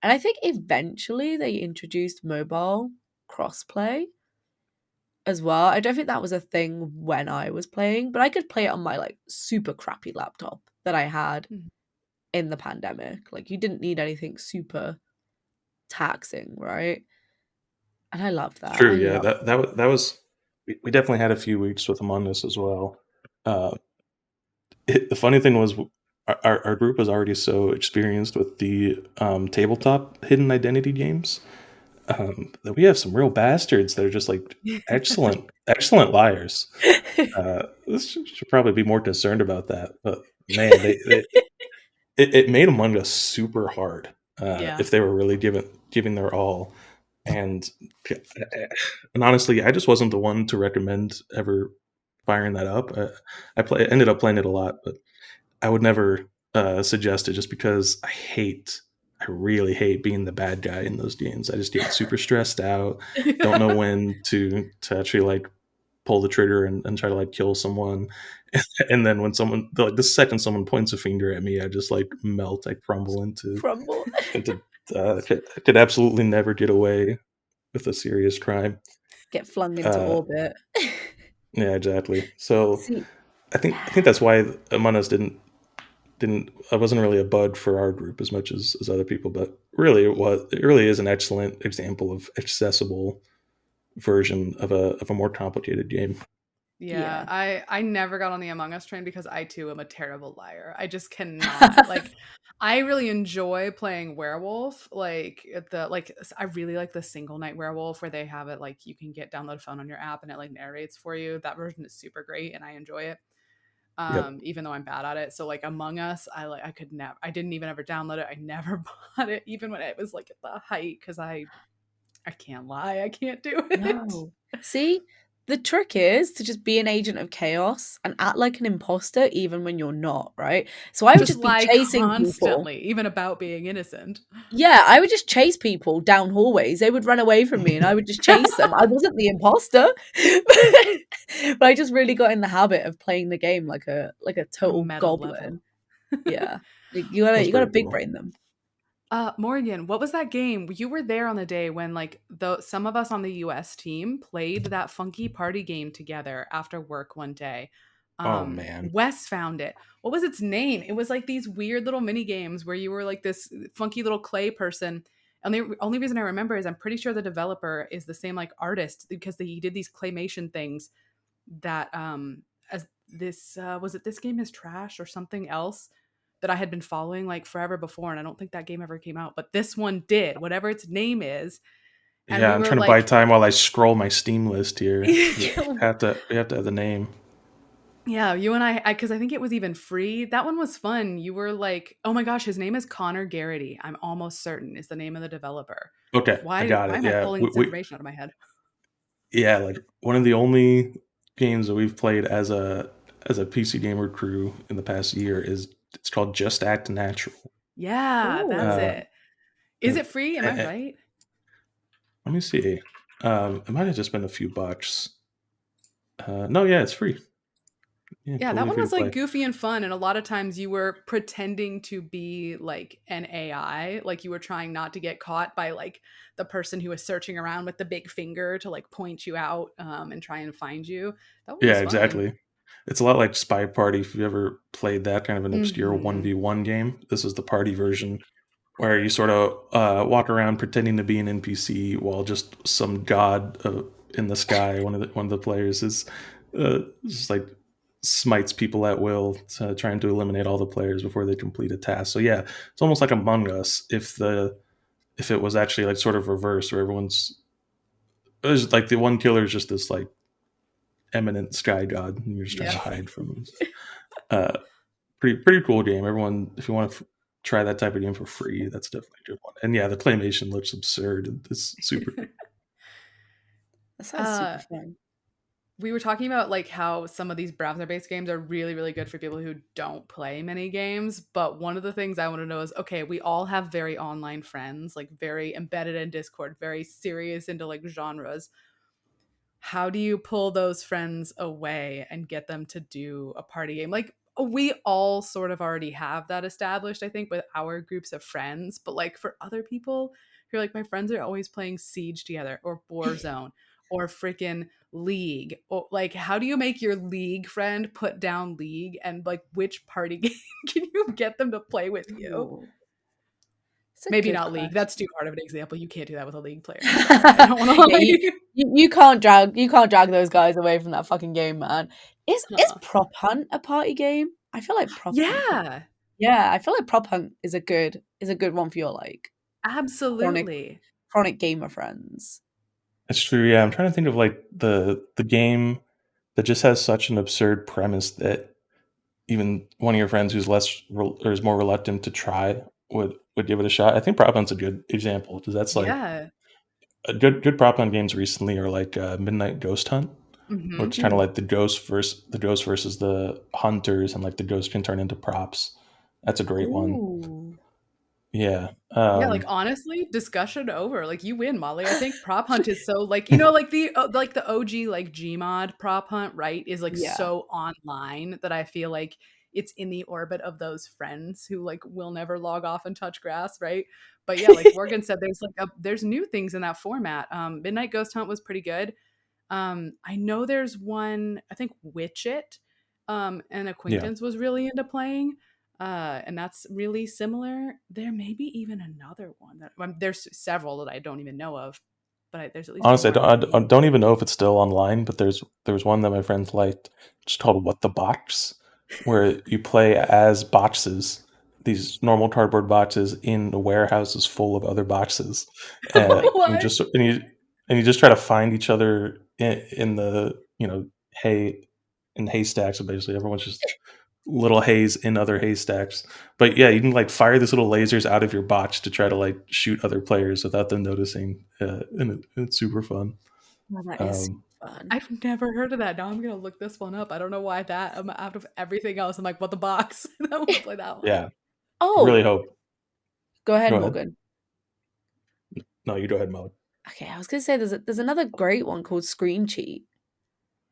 And I think eventually they introduced mobile crossplay. as well. I don't think that was a thing when I was playing, but I could play it on my like super crappy laptop that I had Mhm. in the pandemic. Like you didn't need anything super taxing, right? And I loved It's that. true. I Yeah, love that was we definitely had a few weeks with Among Us as well. Uh, the funny thing was our group was already so experienced with the tabletop hidden identity games that we have some real bastards that are just like excellent liars. This should probably be more concerned about that. But man, it made Among Us super hard Yeah. if they were really giving their all. And and honestly, I just wasn't the one to recommend ever firing that up. Ended up playing it a lot, but I would never suggest it just because I really hate being the bad guy in those games. I just get super stressed out. Don't know when to actually like pull the trigger and try to like kill someone. And then when the second someone points a finger at me, I just like melt. I crumble Crumble. into could absolutely never get away with a serious crime. Get flung into Uh, orbit. yeah, exactly. So See, I think that's why Among Us didn't I wasn't really a bud for our group as much as other people, but really it really is an excellent example of accessible version of a more complicated game. Yeah, yeah. I never got on the Among Us train because I too am a terrible liar. I just cannot. Like I really enjoy playing werewolf. Like I really like the single night werewolf where they have it like you can download a phone on your app and it like narrates for you. That version is super great and I enjoy it. Yep. Even though I'm bad at it. So like Among Us, I could never I didn't even ever download it. I never bought it even when it was like at the height cuz I can't lie. I can't do it. No. See, the trick is to just be an agent of chaos and act like an imposter even when you're not, right? So I would Just just be lie chasing people. constantly even about being innocent. Yeah, I would just chase people down hallways. They would run away from me and I would just chase them. I wasn't the imposter. But I just really got in the habit of playing the game like a On a total meta level. goblin. Yeah. You That's gotta very big cool. brain them. Morgan, what was that game? You were there on the day when like some of us on the US team played that funky party game together after work one day. Oh man. Wes found it. What was its name? It was like these weird little mini games where you were like this funky little clay person. And the only reason I remember is I'm pretty sure the developer is the same like artist because he did these claymation things that as this was it this game is trash or something else that I had been following like forever before and I don't think that game ever came out but this one did whatever its name is and Yeah, we I'm were trying to buy like time while I scroll my Steam list here. We yeah, have to have the name. you and I because I think it was even free that one was fun you were like oh my gosh his name is Connor Garrity I'm almost certain is the name of the developer Okay, I got why it. am I Yeah, pulling this information out of my head yeah, like one of the only games that we've played as a PC gamer crew in the past year is it's called Just Act Natural. yeah that's Ooh. Uh, it is and, it free am I and- right let me see. It might have just been a few bucks. No, yeah, it's free. Yeah, Yeah, that totally one free to was like play. goofy and fun. And a lot of times you were pretending to be like an AI. Like you were trying not to get caught by like the person who was searching around with the big finger to like point you out and try and find you. That one Yeah, was fun. exactly. It's a lot like Spy Party. If you ever played that kind of an obscure Hmm 1v1 game, this is the party version where you sort of walk around pretending to be an NPC while just some god in the sky, one of the players is just like smites people at will, trying to eliminate all the players before they complete a task. So yeah, it's almost like Among Us if it was actually like sort of reversed, where everyone's it was like the one killer is just this like eminent sky god, and you're just trying Yeah. to hide from them. Uh, pretty cool game. Everyone, if you want to try that type of game for free, that's definitely a good one. And yeah, the claymation looks absurd. It's super cool. That sounds super uh, fun. we were talking about like how some of these browser based games are really, really good for people who don't play many games. But one of the things I want to know is okay, we all have very online friends, like very embedded in Discord, very serious into like genres. How do you pull those friends away and get them to do a party game? Like we all sort of already have that established, I think, with our groups of friends. But like for other people who are like, my friends are always playing Siege together or Warzone or freaking League. Or like, how do you make your League friend put down League, and like which party game can you get them to play with you? Ooh. It's a Maybe good not League. question. That's too hard of an example. You can't do that with a League player. I'm sorry. I don't want to Yeah, like you can't drag those guys away from that fucking game, man. Is Prop Hunt a party game? I feel like Prop Hunt. Yeah, Yeah, I feel like Prop Hunt is a good one for your like chronic absolutely. gamer friends. It's true. Yeah, I'm trying to think of like the game that just has such an absurd premise that even one of your friends who's or is more reluctant to try would give it a shot. I think Prop Hunt's a good example because that's like Yeah. a good prop hunt games recently are like Midnight Ghost Hunt, Hmm. which kind of like the ghost versus the hunters, and like the ghost can turn into props. That's a great one. Ooh. Yeah. Yeah, like honestly, discussion over. Like you win, Molly. I think prop hunt is so like like the OG like Gmod prop hunt, right? Is like Yeah. so online that I feel like it's in the orbit of those friends who like will never log off and touch grass, right? But yeah, like Morgan said, there's new things in that format. Midnight Ghost Hunt was pretty good. I know there's one, I think Witch It, an Yeah. acquaintance was really into playing. And that's really similar. There may be even another one that there's several that I don't even know of, but there's at least Honestly, one that I maybe. don't even know if it's still online, but there's one that my friends liked, just called What the Box, where you play as boxes, these normal cardboard boxes in the warehouses full of other boxes, and What? just and you just try to find each other in the hay in haystacks. So basically, everyone's just little hays in other haystacks. But yeah, you can like fire these little lasers out of your box to try to like shoot other players without them noticing, and it's super fun. Well, that is Um, fun. I've never heard of that. Now I'm gonna look this one up. I don't know why that. Out of everything else, I'm like, what the box? I want to play that one. yeah, I really Oh, hope. go ahead, Go ahead. Morgan. No, you go ahead, Mo. Okay, I was gonna say there's another great one called Screen Cheat.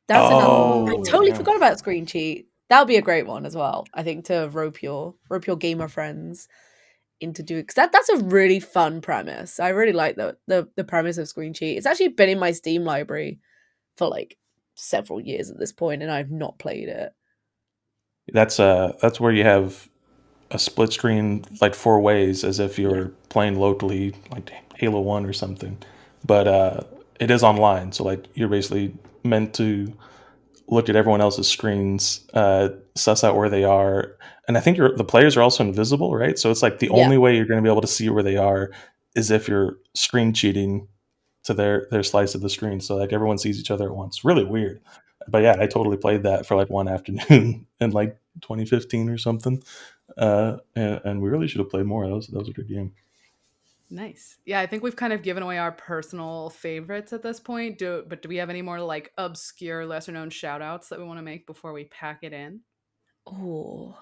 That's another one. I Oh Oh, totally yeah, forgot about Screen Cheat. That would be a great one as well. I think to rope your gamer friends into doing because that's a really fun premise. I really like the premise of Screen Cheat. It's actually been in my Steam library for like several years at this point, and I've not played it. that's where you have a split screen like four ways, as if Yeah. you're playing locally, like Halo 1 or something. But it is online, so like you're basically meant to look at everyone else's screens, suss out where they are, and I think the players are also invisible, right? So it's like the Yeah. only way you're going to be able to see where they are is if you're screen cheating to their slice of the screen. So like everyone sees each other at once. Really weird. But yeah, I totally played that for like one afternoon in like 2015 or something. And we really should have played more. That was a good game. nice. Yeah, I think we've kind of given away our personal favorites at this point. But do we have any more like obscure, lesser known shout outs that we want to make before we pack it in? Oh,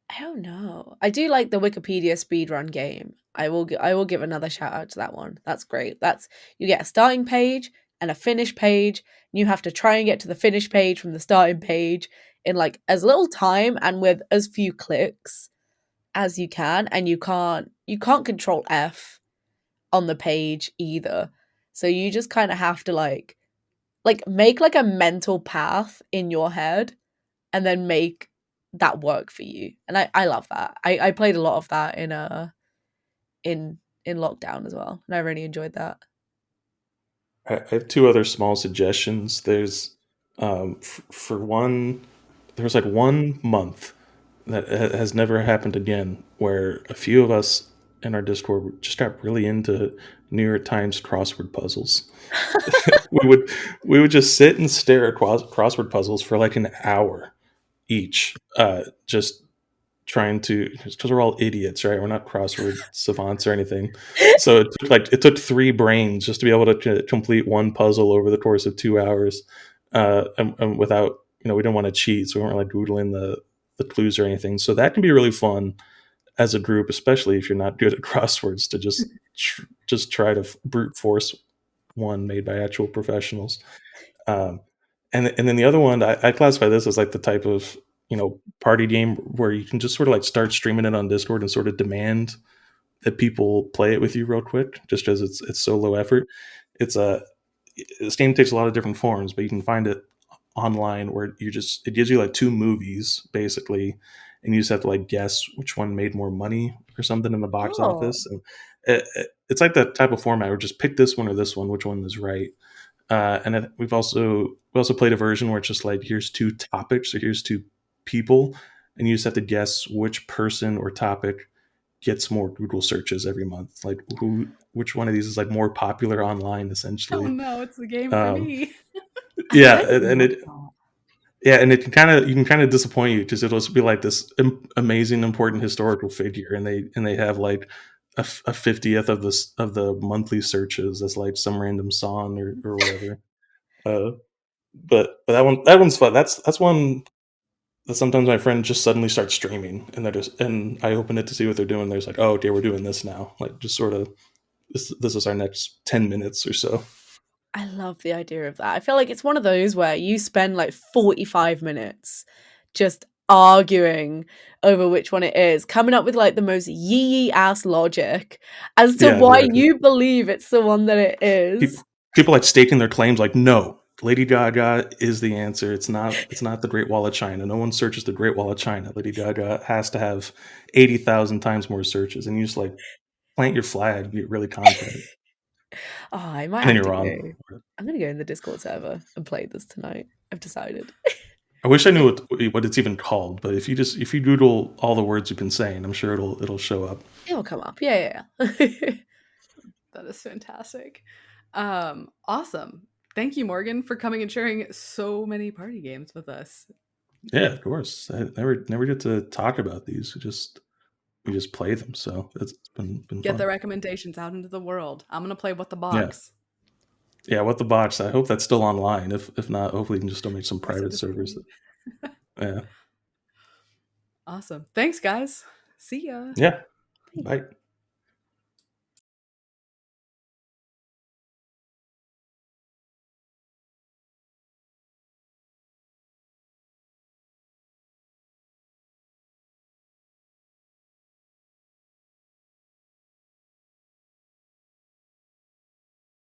I don't know. I do like the Wikipedia speedrun game. I will give another shout out to that one. That's great. That's you get a starting page and a finish page, and you have to try and get to the finish page from the starting page in like as little time and with as few clicks as you can, and you can't control F on the page either. So you just kind of have to like make like a mental path in your head and then make that work for you. And I love that. I played a lot of that in lockdown as well, and I really enjoyed that. I have two other small suggestions. There's for one, there's like 1 month that has never happened again, where a few of us in our Discord just got really into New York Times crossword puzzles. we would we would just sit and stare at crossword puzzles for like an hour each, just trying to, because we're all idiots, right? We're not crossword savants or anything. So it took three brains just to be able to complete one puzzle over the course of 2 hours, and without, we didn't want to cheat, so we weren't like doodling the clues or anything. So that can be really fun as a group, especially if you're not good at crosswords, to just try to brute force one made by actual professionals. Um, and then the other one, I classify this as like the type of party game where you can just sort of like start streaming it on Discord and sort of demand that people play it with you real quick, just because it's so low effort. It's this game takes a lot of different forms, but you can find it online where it gives you like two movies basically, and you just have to like guess which one made more money or something in the box Oh, office. And it's like that type of format where just pick this one or this one, which one is right. And we also played a version where it's just like here's two topics or here's two people, and you just have to guess which person or topic gets more Google searches every month. Like which one of these is like more popular online, Oh essentially. no, it's the game for Um, me. I yeah, kind of and love it that. yeah, and it can kind of disappoint you because it'll be like this amazing important historical figure, and they have like a 50th of the monthly searches as like some random song or whatever. Uh, but that one's fun. That's one that sometimes my friend just suddenly starts streaming, and I open it to see what they're doing. There's like, oh, okay, we're doing this now. Like just sort of this is our next 10 minutes or so. I love the idea of that. I feel like it's one of those where you spend like 45 minutes just arguing over which one it is, coming up with like the most yee ass logic as to Yeah, why exactly. you believe it's the one that it is. People like staking their claims like no, Lady Gaga is the answer. It's not the Great Wall of China. No one searches the Great Wall of China. Lady Gaga has to have 80,000 times more searches, and you just like plant your flag, get really confident, Oh, I might and then have you're to wrong. go. I'm gonna go in the Discord server and play this tonight. I've decided. I wish I knew what it's even called, but if you Google all the words you've been saying, I'm sure it'll show up. It'll come up. Yeah. That is fantastic. Awesome. Thank you, Morgan, for coming and sharing so many party games with us. Yeah, of course. I never get to talk about these. We just play them, so it's been Get the fun. recommendations out into the world. I'm gonna play What the Yeah. Box. Yeah, what the box? I hope that's still online. If not, hopefully you can just donate some Yes, it private is servers. online. Yeah. Awesome. Thanks, guys. See ya. Yeah. Bye. Bye.